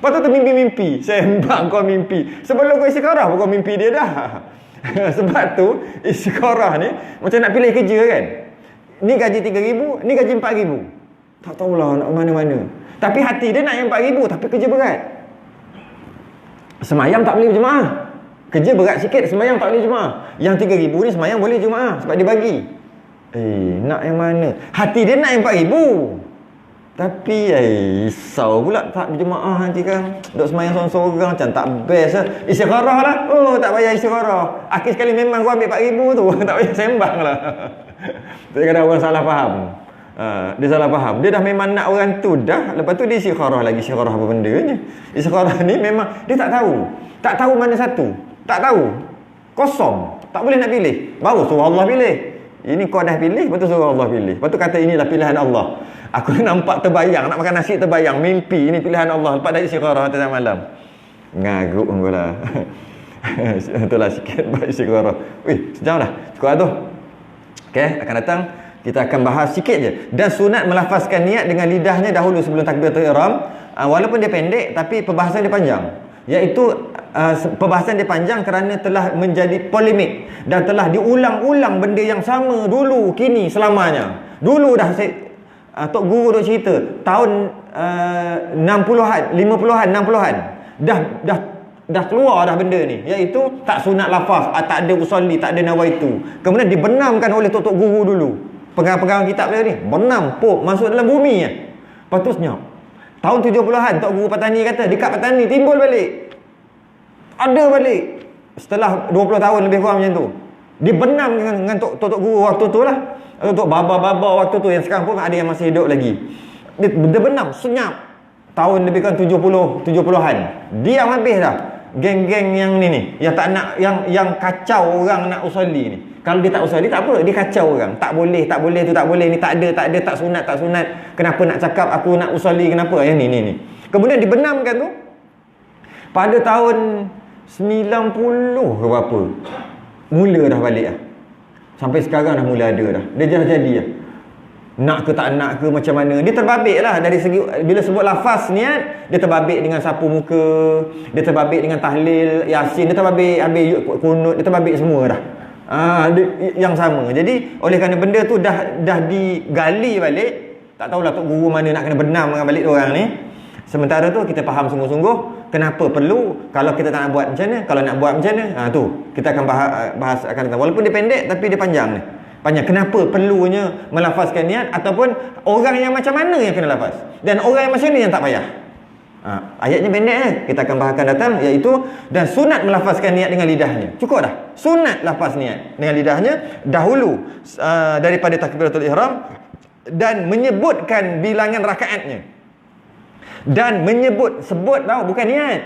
Speaker 1: Lepas tu mimpi-mimpi. Sembang kau mimpi. Sebelum kau istikharah pun kau mimpi dia dah. Sebab tu istikharah ni macam nak pilih kerja kan. Ni gaji 3,000, ni gaji 4,000. Tak tahulah nak mana-mana. Tapi hati dia nak yang 4,000, tapi kerja berat. Semayang tak boleh berjemaah. Kerja berat sikit, semayang tak boleh jemaah. Yang 3,000 ni semayang boleh jemaah sebab dia bagi. Nak yang mana? Hati dia nak yang 4,000. Tapi risau pula tak berjemaah nanti kan. Duk semayang seorang-seorang macam tak best lah. Istikharah lah. Oh, tak payah istikharah. Akhir sekali memang kau ambil 4,000 tu. Tak payah sembang lah. Kadang-kadang orang salah faham. Dia salah faham. Dia dah memang nak orang tu dah. Lepas tu dia istikharah lagi. Istikharah apa benda ni? Istikharah ni memang dia tak tahu. Tak tahu mana satu. Tak tahu. Kosong. Tak boleh nak pilih. Baru suruh Allah pilih. Ini kau dah pilih, lepas tu suruh Allah pilih. Lepas tu kata inilah pilihan Allah. Aku nampak terbayang, nak makan nasi terbayang, mimpi ini pilihan Allah. Lepas dah istikharah tengah malam. Ngaruk pun lah. Itulah sikit buat istikharah. Sejam dah. Cukup lah tu. Okay, akan datang kita akan bahas sikit je. Dan sunat melafazkan niat dengan lidahnya dahulu sebelum takbiratul ihram. Walaupun dia pendek, tapi perbahasan dia panjang. Iaitu perbahasan dia panjang kerana telah menjadi polemik dan telah diulang-ulang benda yang sama dulu, kini, selamanya. Dulu dah Tok Guru duk cerita tahun 60-an, 50-an, 60-an dah keluar dah benda ni, iaitu tak sunat lafaz, tak ada usolli, tak ada nawaitu. Kemudian dibenamkan oleh Tok Guru dulu. Pegang-pegang kitab dia ni benam, pop masuk dalam bumi ya. Lepas tu senyap. Tahun 70-an Tok Guru Patani kata dekat Patani timbul balik. Ada balik setelah 20 tahun lebih kurang macam tu. Dibenam dengan Tok Guru waktu tu lah. Tok Baba waktu tu, yang sekarang pun ada yang masih hidup lagi. Dia benam, senyap. Tahun lebih kurang 70-an. Diam habis dah. Geng-geng yang ni yang tak nak, yang kacau orang nak usolli ni. Kalau dia tak usolli tak apa, dia kacau orang. Tak boleh tu, tak boleh ni, tak ada, tak sunat. Kenapa nak cakap aku nak usolli, kenapa? Yang ni. Kemudian dibenamkan tu pada tahun 90 ke berapa, mula dah balik lah. Sampai sekarang dah mula ada dah. Dia dah jadi lah. Nak ke tak nak ke macam mana, dia terbabit lah. Dari segi bila sebut lafaz niat, dia terbabit dengan sapu muka, dia terbabit dengan tahlil yasin, dia terbabit ambil kunut, dia terbabit semua dah. Yang sama. Jadi oleh kerana benda tu dah digali balik, tak tahulah Tok Guru mana nak kena benam dengan balik orang ni. Sementara tu kita faham sungguh-sungguh kenapa perlu, kalau kita tak nak buat macam mana, kalau nak buat macam mana. Tu kita akan bahas akan datang. Walaupun dia pendek tapi dia panjang ni. Panjang. Kenapa perlunya melafazkan niat, ataupun orang yang macam mana yang kena lafaz, dan orang yang macam ni yang tak payah. Ayatnya pendek kita akan bahaskan datang, iaitu dan sunat melafazkan niat dengan lidahnya. Cukup dah. Sunat lafaz niat dengan lidahnya dahulu daripada takbiratul ihram, dan menyebutkan bilangan rakaatnya. Dan sebut tahu, bukan niat.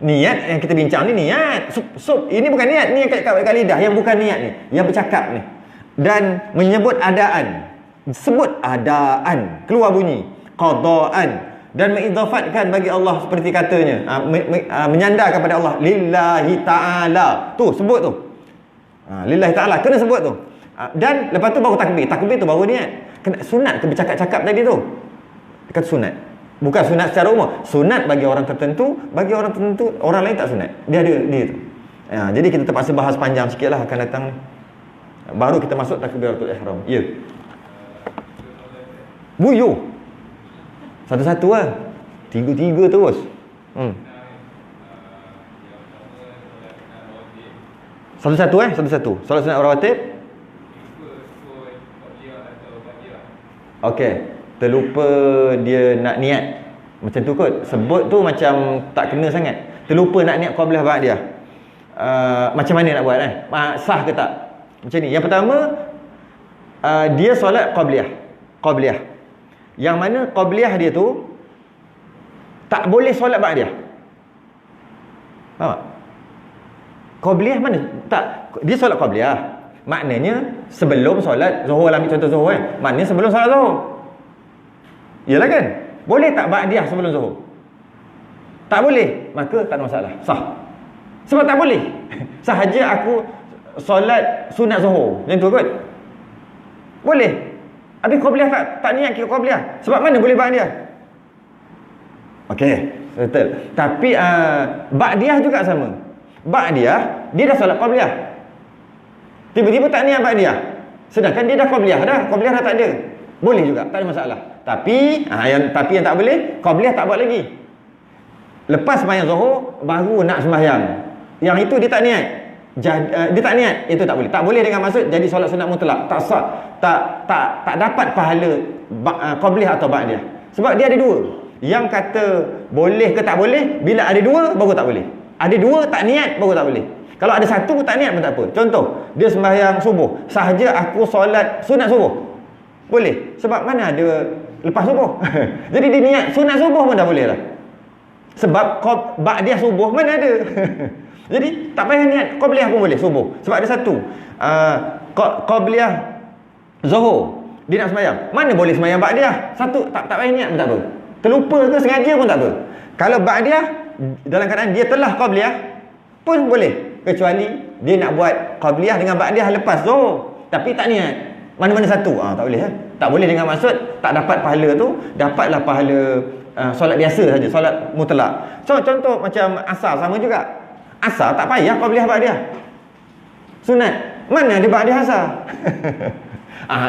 Speaker 1: Niat yang kita bincang ni niat. Ini bukan niat, ni yang kat lidah, yang bukan niat ni, yang bercakap ni. Dan menyebut adaan. Sebut adaan, keluar bunyi. Qadaan. Dan mengidafatkan bagi Allah seperti katanya, menyandar kepada Allah, lillahi ta'ala. Tu sebut tu. Lillahi ta'ala kena sebut tu. Dan lepas tu baru takbir. Takbir tu baru niat. Kena sunat ke bercakap-cakap tadi tu. Kata sunat. Bukan sunat secara umum. Sunat bagi orang tertentu, bagi orang tertentu, orang lain tak sunat. Dia ada dia tu. Jadi kita terpaksa bahas panjang sikit lah akan datang ni. Baru kita masuk takbiratul ihram. Ya. Buyuh. Satu-satu lah. Tiga-tiga terus. Satu-satu satu-satu. Solat sunat rawatib. Okey. Terlupa dia nak niat. Macam tu kot. Sebut tu macam tak kena sangat. Terlupa nak niat qabliyah ba'diyah. Macam mana nak buat sah ke tak? Macam ni. Yang pertama, dia solat qabliyah. Yang mana qabliyah dia tu tak boleh solat ba'diyah. Faham tak? Qabliyah mana? Tak. Dia solat qabliyah. Maknanya sebelum solat zuhur lah, ambil contoh zuhur Maknanya sebelum solat zuhur. Yalah kan? Boleh tak ba'diyah sebelum zuhur? Tak boleh. Maka tak ada masalah. Sah. Sebab tak boleh. Sahaja aku solat sunat zuhur. Macam tu kot. Boleh. Habis qabliyah tak niat kira qabliyah. Sebab mana boleh ba'diyah? Okey. Betul. Tapi ba'diyah juga sama. Ba'diyah, dia dah solat qabliyah. Tiba-tiba tak niat ba'diyah. Sedangkan dia dah qabliyah dah. Qabliyah dah tak ada. Boleh juga. Tak ada masalah. Tapi yang tak boleh, qabliyah tak buat lagi. Lepas sembahyang Zuhur baru nak sembahyang. Yang itu dia tak niat. Dia tak niat, itu tak boleh. Tak boleh dengan maksud jadi solat sunat mutlak. Tak sah. Tak dapat pahala qabliyah atau ba'diyah. Sebab dia ada dua. Yang kata boleh ke tak boleh, bila ada dua baru tak boleh. Ada dua tak niat baru tak boleh. Kalau ada satu tak niat pun tak apa. Contoh, dia sembahyang subuh, sahaja aku solat sunat subuh. Boleh. Sebab mana ada lepas subuh. Jadi dia niat sunat subuh pun tak boleh lah. Sebab ba'diyah subuh mana ada. Jadi tak payah niat qabliyah pun boleh subuh. Sebab ada satu. Qabliyah Zuhur, dia nak sembahyang. Mana boleh sembahyang ba'diyah? Satu tak payah niat pun tak apa. Terlupa ke sengaja pun tak apa. Kalau ba'diyah dalam keadaan dia telah qabliyah pun boleh. Kecuali dia nak buat qabliyah dengan ba'diyah lepas Zuhur, tapi tak niat. Mana-mana satu. Tak boleh. Tak boleh dengan maksud tak dapat pahala tu, dapatlah pahala solat biasa saja, solat mutlak. So contoh macam asar sama juga. Asar tak payah qabliyah ba'diyah. Sunat. Mana ada ba'diyah asar?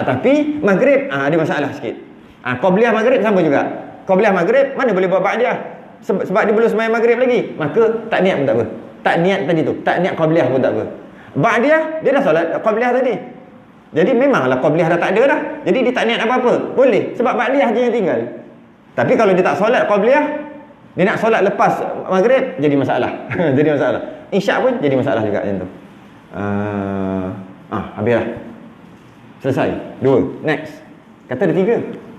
Speaker 1: Tapi maghrib ada masalah sikit. Qabliyah maghrib sama juga. Qabliyah maghrib mana boleh buat ba'diyah? Sebab dia belum sembahyang maghrib lagi. Maka tak niat pun tak apa. Tak niat tadi tu, tak niat qabliyah pun tak apa. Ba'diyah dia dah solat qabliyah tadi. Jadi memanglah qabliyah dah tak ada dah. Jadi dia tak niat apa-apa. Boleh sebab ba'diyah je yang tinggal. Tapi kalau dia tak solat qabliyah, dia nak solat lepas maghrib, jadi masalah. Jadi masalah. Isyak pun jadi masalah juga macam tu. Habislah. Selesai. 2. Next. Kata ada 3.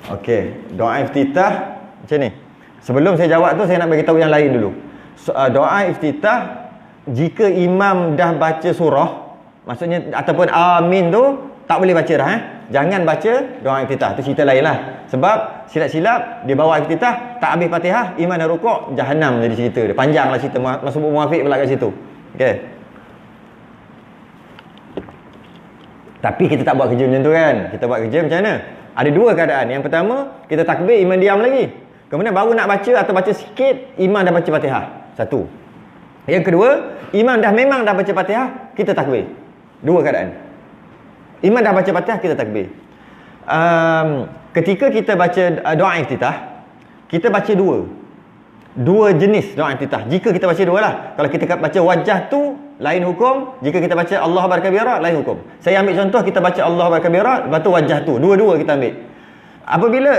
Speaker 1: Okey, doa iftitah macam ni. Sebelum saya jawab tu, saya nak bagi tahu yang lain dulu. Doa iftitah, jika imam dah baca surah, maksudnya ataupun amin tu tak boleh baca dah. Jangan baca doa iftitah. Tu cerita lain lah. Sebab silap-silap dia bawa iftitah, tak habis Fatihah, imam dah rukuk, jahanam jadi cerita dia. Panjanglah cerita, masuk muafiq pula kat situ. Okey. Tapi kita tak buat kerja macam tu kan. Kita buat kerja macam mana? Ada dua keadaan. Yang pertama, kita takbir, imam diam lagi. Kemudian baru nak baca atau baca sikit, imam dah baca Fatihah. Satu. Yang kedua, imam memang dah baca Fatihah, kita takbir. Dua keadaan. Imam dah baca Fatihah, kita takbir. Ketika kita baca doa iftitah, kita baca dua jenis doa iftitah. Jika kita baca dua lah. Kalau kita baca wajah tu, lain hukum. Jika kita baca Allahu Akbar kabira, lain hukum. Saya ambil contoh, kita baca Allahu Akbar kabira, lepas tu wajah tu. Dua-dua kita ambil. Apabila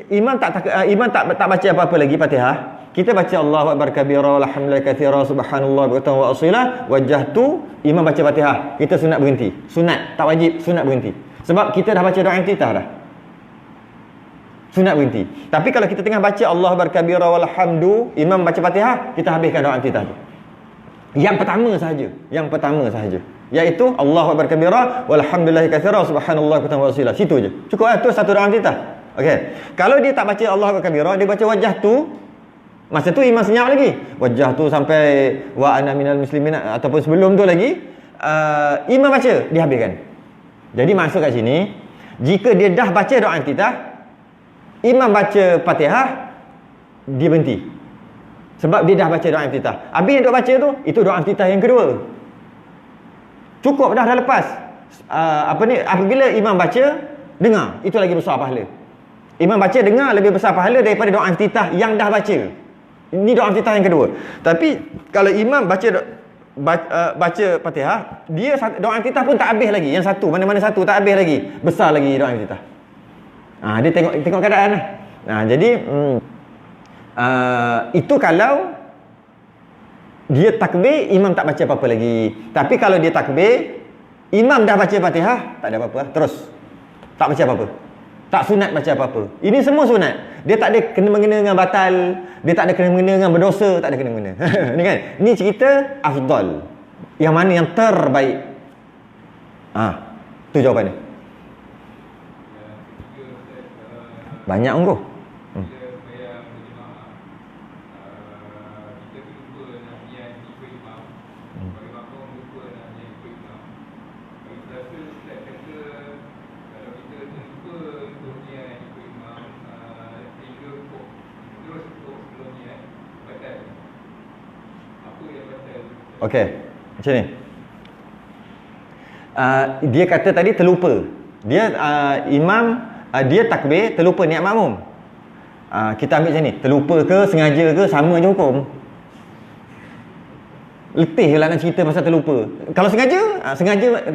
Speaker 1: imam tak baca apa-apa lagi Fatihah, kita baca Allahu Akbar kabira, alhamdulillah katsira, subhanallah bukan wa asila, wajah tu imam baca Fatihah, kita sunat berhenti. Sunat, tak wajib, sunat berhenti. Sebab kita dah baca doa iftitah dah. Sunat berhenti. Tapi kalau kita tengah baca Allahu Akbar kabira walhamdu, imam baca Fatihah, kita habiskan doa iftitah tu. Yang pertama sahaja. Iaitu Allahu Akbar kabira walhamdulillahi katsira subhanallah wa ta'ala. Situ je. Cukup lah, tu satu doa iftitah. Okey. Kalau dia tak baca Allahu Akbar kabira, dia baca wajah tu, masa tu imam senyap lagi. Wajah tu sampai wa ana minal muslimin ataupun sebelum tu lagi, imam baca, dia habiskan. Jadi maksud kat sini, jika dia dah baca doa iftitah, imam baca Fatihah, dia berhenti. Sebab dia dah baca doa iftitah. Habis yang duk baca tu, itu doa iftitah yang kedua. Cukup dah lepas. Apabila imam baca, dengar, itu lagi besar pahala. Imam baca, dengar, lebih besar pahala daripada doa iftitah yang dah baca. Ini doa iftitah yang kedua. Tapi kalau imam baca Fatihah, dia doa iftitah pun tak habis lagi. Yang satu, mana-mana satu tak habis lagi, besar lagi doa iftitah. Dia tengok keadaan lah. Jadi itu kalau dia takbir, imam tak baca apa-apa lagi. Tapi kalau dia takbir, imam dah baca Fatihah, tak ada apa-apa, terus tak baca apa-apa, tak sunat baca apa-apa. Ini semua sunat. Dia tak ada kena-mengena dengan batal, dia tak ada kena-mengena dengan berdosa, tak ada kena-mengena. Ni kan, ni cerita afdal, yang mana yang terbaik. Tu jawapannya. Banyak ungguh. Okey, macam ni. Dia kata tadi terlupa. Dia imam dia takbir terlupa niat makmum. Kita ambil macam ni, terlupa ke sengaja ke sama je hukum. Letih lah nak cerita pasal terlupa. Kalau sengaja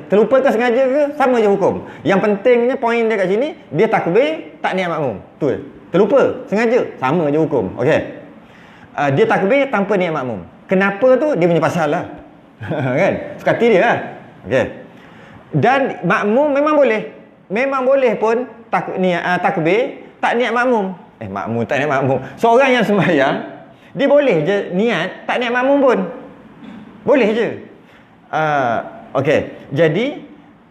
Speaker 1: terlupa ke sengaja ke sama je hukum. Yang pentingnya poin dia kat sini, dia takbir tak niat makmum. Betul. Terlupa, sengaja, sama je hukum. Okey. Dia takbir tanpa niat makmum. Kenapa tu? Dia punya pasal lah. Kan? Suka hati dia lah. Okey. Dan makmum memang boleh pun takbir tak niat makmum. Makmum tak niat makmum. Seorang yang sembahyang, dia boleh je niat tak niat makmum pun. Boleh je. Okey. Jadi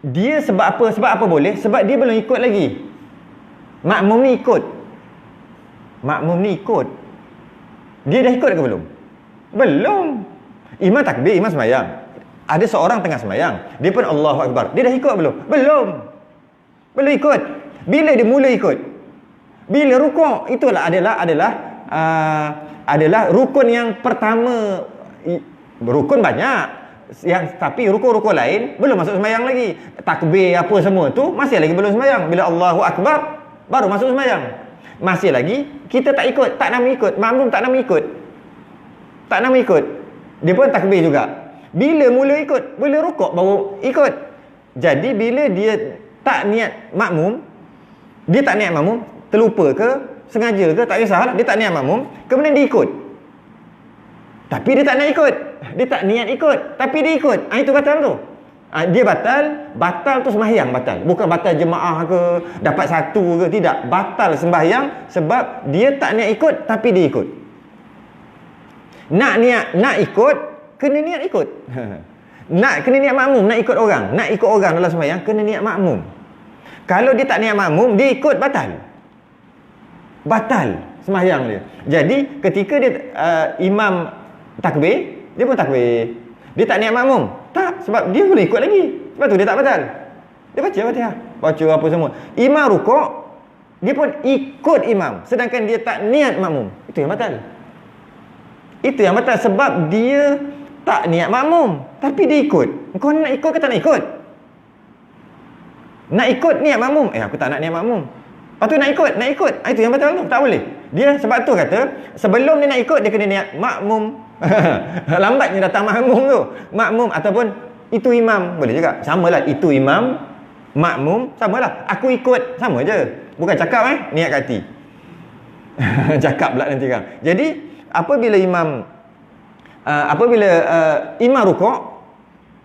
Speaker 1: dia sebab apa boleh? Sebab dia belum ikut lagi. Makmum ni ikut. Dia dah ikut ke belum? Belum. Imam takbir, imam sembahyang. Ada seorang tengah sembahyang, dia pun Allahu Akbar. Dia dah ikut belum? Belum ikut. Bila dia mula ikut? Bila rukuk. Itulah adalah rukun yang pertama. Rukun banyak, tapi rukun-rukun lain belum masuk sembahyang lagi. Takbir apa semua tu masih lagi belum sembahyang. Bila Allahu Akbar baru masuk sembahyang. Masih lagi kita tak ikut, tak nama ikut. Makmum tak nama ikut. Dia pun takbir juga. Bila mula ikut, bila rukuk baru ikut. Jadi bila dia tak niat makmum, terlupa ke sengaja ke tak kisahlah, dia tak niat makmum, kemudian dia ikut. Tapi dia tak nak ikut. Dia tak niat ikut, tapi dia ikut. Itu batal tu. Dia batal tu sembahyang batal. Bukan batal jemaah ke, dapat satu ke, tidak. Batal sembahyang sebab dia tak niat ikut, tapi dia ikut. Nak ikut, kena niat ikut. Kena niat makmum, nak ikut orang dalam sembahyang, kena niat makmum. Kalau dia tak niat makmum, dia ikut, batal sembahyang dia. Jadi ketika dia imam takbir, dia pun takbir. Dia tak niat makmum. Tak, sebab dia boleh ikut lagi. Sebab tu dia tak batal. Dia baca apa semua. Imam rukuk, dia pun ikut imam, sedangkan dia tak niat makmum. Itu yang batal sebab dia tak niat makmum, tapi dia ikut. Kau nak ikut ke tak nak ikut? Nak ikut niat makmum. Aku tak nak niat makmum. Lepas tu nak ikut. Itu yang batal tu. Tak boleh. Dia sebab tu kata, sebelum dia nak ikut, dia kena niat makmum. Lambatnya datang makmum tu. Makmum ataupun itu imam. Boleh juga. Samalah. Itu imam, makmum, samalah. Aku ikut. Sama je. Bukan cakap niat kat hati. Cakap pula nanti kan. Jadi, apabila imam rukuk,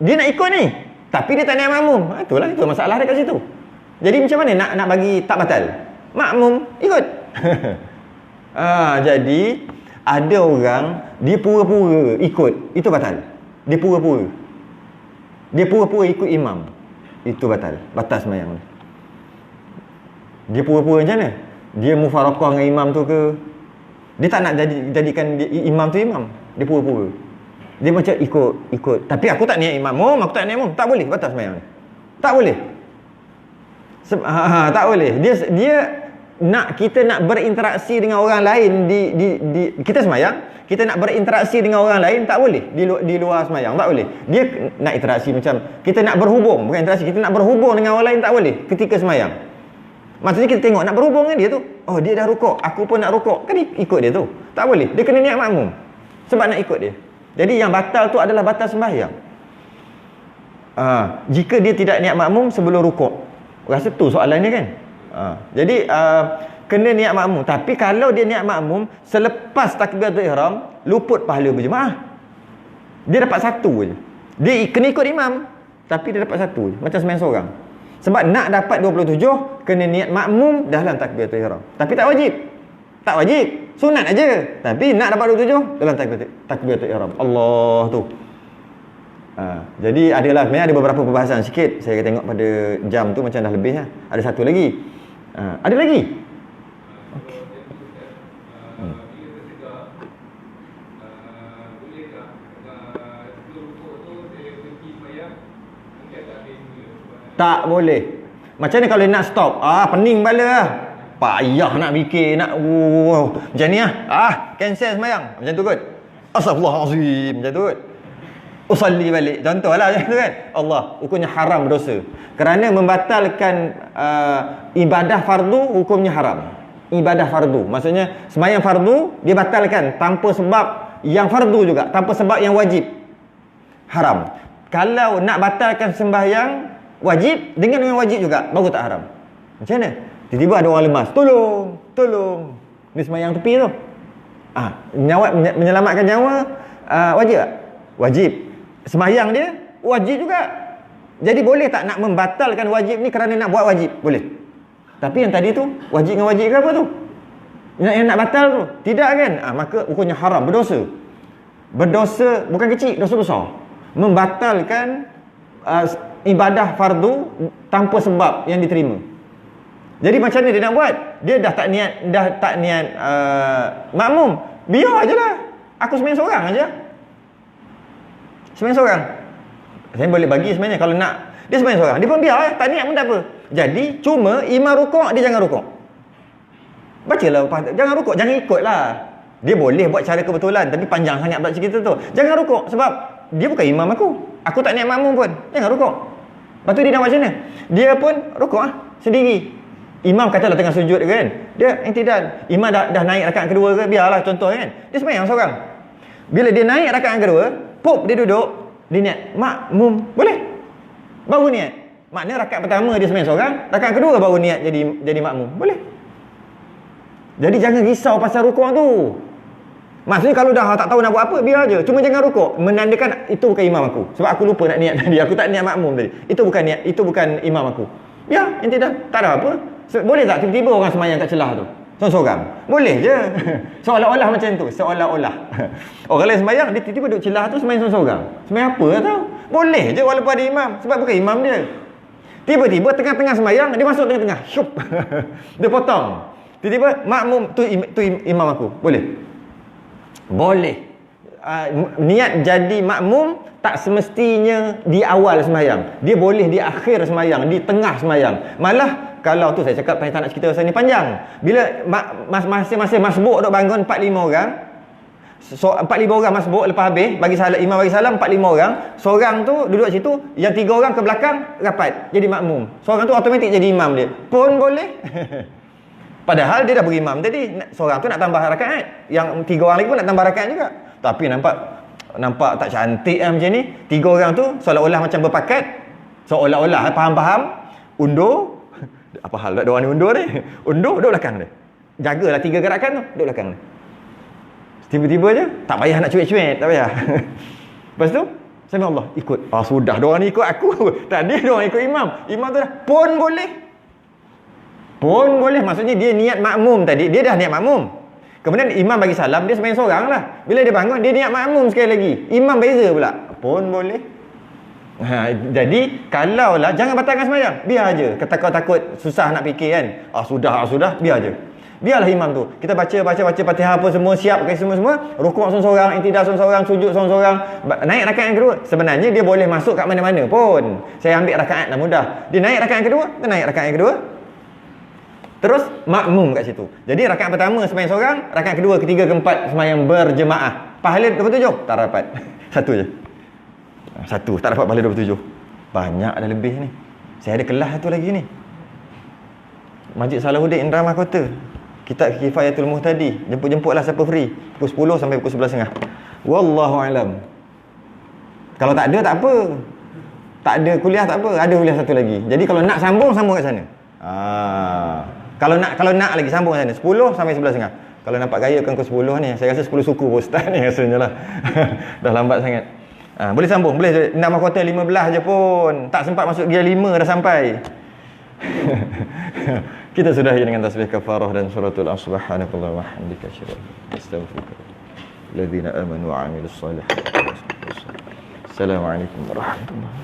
Speaker 1: dia nak ikut ni. Tapi dia tak niat makmum. Itu masalah dia kat situ. Jadi macam mana nak bagi tak batal? Makmum ikut. Jadi ada orang dia pura-pura ikut, itu batal. Dia pura-pura ikut imam, itu batal sembahyang. Dia pura-pura macam mana? Dia mufarakah dengan imam tu ke? Dia tak nak jadikan imam tu imam. Dia pura-pura. Dia macam ikut. Tapi aku tak niat imam. Aku tak niat imam. Tak boleh batal sembahyang. Tak boleh. Tak boleh. Dia kita nak berinteraksi dengan orang lain di kita sembahyang, kita nak berinteraksi dengan orang lain tak boleh di luar sembahyang, tak boleh. Dia nak interaksi macam kita nak berhubung, bukan interaksi, kita nak berhubung dengan orang lain tak boleh ketika sembahyang. Maksudnya kita tengok nak berhubung dengan dia tu. Oh, dia dah rukuk, aku pun nak rukuk. Kan ikut dia tu. Tak boleh. Dia kena niat makmum. Sebab nak ikut dia. Jadi yang batal tu adalah batal sembahyang. Jika dia tidak niat makmum sebelum rukuk. Rasa tu soalannya kan? Jadi kena niat makmum. Tapi kalau dia niat makmum selepas takbiratul ihram, luput pahala berjemaah. Dia dapat satu je. Dia kena ikut imam, tapi dia dapat satu je. Macam sembahyang seorang. Sebab nak dapat 27 kena niat makmum dalam takbiratul ihram. Tapi tak wajib. Tak wajib. Sunat aja. Tapi nak dapat 27 dalam takbiratul ihram. Allah tu. Jadi sebenarnya ada beberapa perbahasan sikit. Saya tengok pada jam tu macam dah lebih lah. Ada satu lagi. Ada lagi? Okay. Tak boleh. Macam ni kalau nak stop? Pening bala lah. Payah nak fikir, nak macam ni lah. Cancel sembahyang. Macam tu kot. Astagfirullahalazim. Macam tu kot. usalli balik. Contohlah macam tu kan. Allah hukumnya haram, berdosa. Kerana membatalkan ibadah fardu, hukumnya haram. Ibadah fardu, maksudnya sembahyang fardu dia batalkan tanpa sebab yang fardu juga, tanpa sebab yang wajib. Haram. Kalau nak batalkan sembahyang wajib dengan wajib juga, baru tak haram. Macam mana? Tiba-tiba ada orang lemas, tolong. Ni sembahyang tepi tu. Menyelamatkan nyawa wajib tak? Wajib. Sembahyang dia wajib juga. Jadi boleh tak nak membatalkan wajib ni kerana nak buat wajib? Boleh. Tapi yang tadi tu wajib dengan wajib ke apa tu? Yang nak batal tu tidak kan? Maka hukumnya haram, berdosa. Berdosa bukan kecil, dosa besar. Membatalkan ibadah fardu tanpa sebab yang diterima. Jadi macam mana dia nak buat? Dia dah tak niat makmum. Biar aje lah. Aku sembahyang seorang aja. Sembahyang seorang. Saya boleh bagi sebenarnya kalau nak. Dia sembahyang seorang. Dia pun biar lah. Tak niat pun tak apa. Jadi cuma imam rukuk, dia jangan rukuk. Bacalah. Jangan rukuk. Jangan ikutlah. Dia boleh buat cara kebetulan. Tapi panjang sangat pula cerita tu. Jangan rukuk. Sebab dia bukan imam aku. Aku tak niat makmum pun. Jangan rukuk. Lepas tu dia nak macam mana? Dia pun rukuk lah. Sendiri. Imam katalah tengah sujud kan. Dia i'tidal. Imam dah naik rakaat kedua ke, biarlah contoh kan. Dia sembahyang seorang. Bila dia naik rakaat kedua, pop dia duduk, dia niat makmum. Boleh. Baru niat. Maknanya rakaat pertama dia sembahyang seorang, rakaat kedua baru niat jadi makmum. Boleh. Jadi jangan risau pasal rukuk tu. Maksudnya kalau dah tak tahu nak buat apa, biar aje. Cuma jangan rukuk. Menandakan itu bukan imam aku. Sebab aku lupa nak niat tadi. Aku tak niat makmum tadi. Itu bukan imam aku. Ya, i'tidal. Tak ada apa. Boleh tak tiba-tiba orang sembahyang kat celah tu seorang-seorang? Boleh je. Seolah-olah macam tu. Seolah-olah orang lain sembahyang, dia tiba-tiba duduk celah tu sembahyang seorang-seorang. Sembahyang apa tau? Boleh je walaupun ada imam. Sebab bukan imam dia. Tiba-tiba tengah-tengah sembahyang, dia masuk tengah-tengah. Syup. Dia potong. Tiba-tiba makmum tu imam aku. Boleh. Niat jadi makmum tak semestinya di awal sembahyang. Dia boleh di akhir sembahyang, di tengah sembahyang. Malah kalau tu saya cakap tak nak cerita pasal ni panjang. Bila masing-masing masbuk duk bangun 4-5 orang. 4-5 orang masbuk lepas habis imam bagi salam 4-5 orang. Seorang tu duduk situ, yang 3 orang ke belakang rapat jadi makmum. Seorang tu automatik jadi imam dia. Pun boleh. Padahal dia dah berimam tadi. Seorang tu nak tambah rakaat. Yang 3 orang lagi pun nak tambah rakaat juga. Tapi nampak tak cantik macam ni. 3 orang tu seolah-olah macam berpakat. Seolah-olah faham-faham. Undur. Apa hal tak ada orang ni undur ni? Undur, duduk belakang dia. Jagalah 3 gerakan tu, duduk belakang dia. Tiba-tiba je, tak payah nak cuit-cuit, tak payah. Lepas tu, sama Allah, ikut. Sudah, diorang ni ikut aku. Tadi diorang ikut imam. Imam tu dah, pun boleh. Pun boleh, maksudnya dia niat makmum tadi. Dia dah niat makmum. Kemudian imam bagi salam, dia sembahyang seorang lah. Bila dia bangun, dia niat makmum sekali lagi. Imam beza pula. Pun boleh. Jadi kalaulah jangan batalkan sembahyang, biar aje. Takut susah nak fikir kan. Sudah, biar aje. Biarlah imam tu. Kita baca Fatihah apa semua, siap ke semua, rukuk seorang-seorang, i'tidal seorang-seorang, sujud seorang-seorang, naik rakaat yang kedua. Sebenarnya dia boleh masuk kat mana-mana pun. Saya ambil rakaat dah mudah. Dia naik rakaat yang kedua, dia naik rakaat yang kedua. Terus makmum kat situ. Jadi rakaat pertama sembahyang seorang, rakaat kedua, ketiga, keempat sembahyang berjemaah. Pahala 27? Tak dapat. Satu, tak dapat pahala 27. Banyak dah lebih ni. Saya ada kelas satu lagi ni. Masjid Salahuddin Indra Mahkota. Kitab Kifayatul Muhtadi. Jemput-jemputlah siapa free. Pukul 10 sampai pukul 11.30. Wallahu alam. Kalau tak ada, tak apa. Tak ada kuliah, tak apa. Ada kuliah satu lagi. Jadi kalau nak sambung kat sana. Kalau nak lagi sambung kat sana. 10 sampai 11.30. Kalau nampak gaya kan pukul 10 ni. Saya rasa 10 suku pun ustaz ni rasanya lah. Dah lambat sangat. Boleh sambung, boleh. Nama kota 15 je pun. Tak sempat masuk gear 5 dah sampai. Kita sudahi dengan tasbih kafarah dan suratul Subhanakallah wa hamdika asyhadu an la ilaha illa anta astaghfiruka wa atubu ilaik. Assalamualaikum warahmatullahi wabarakatuh.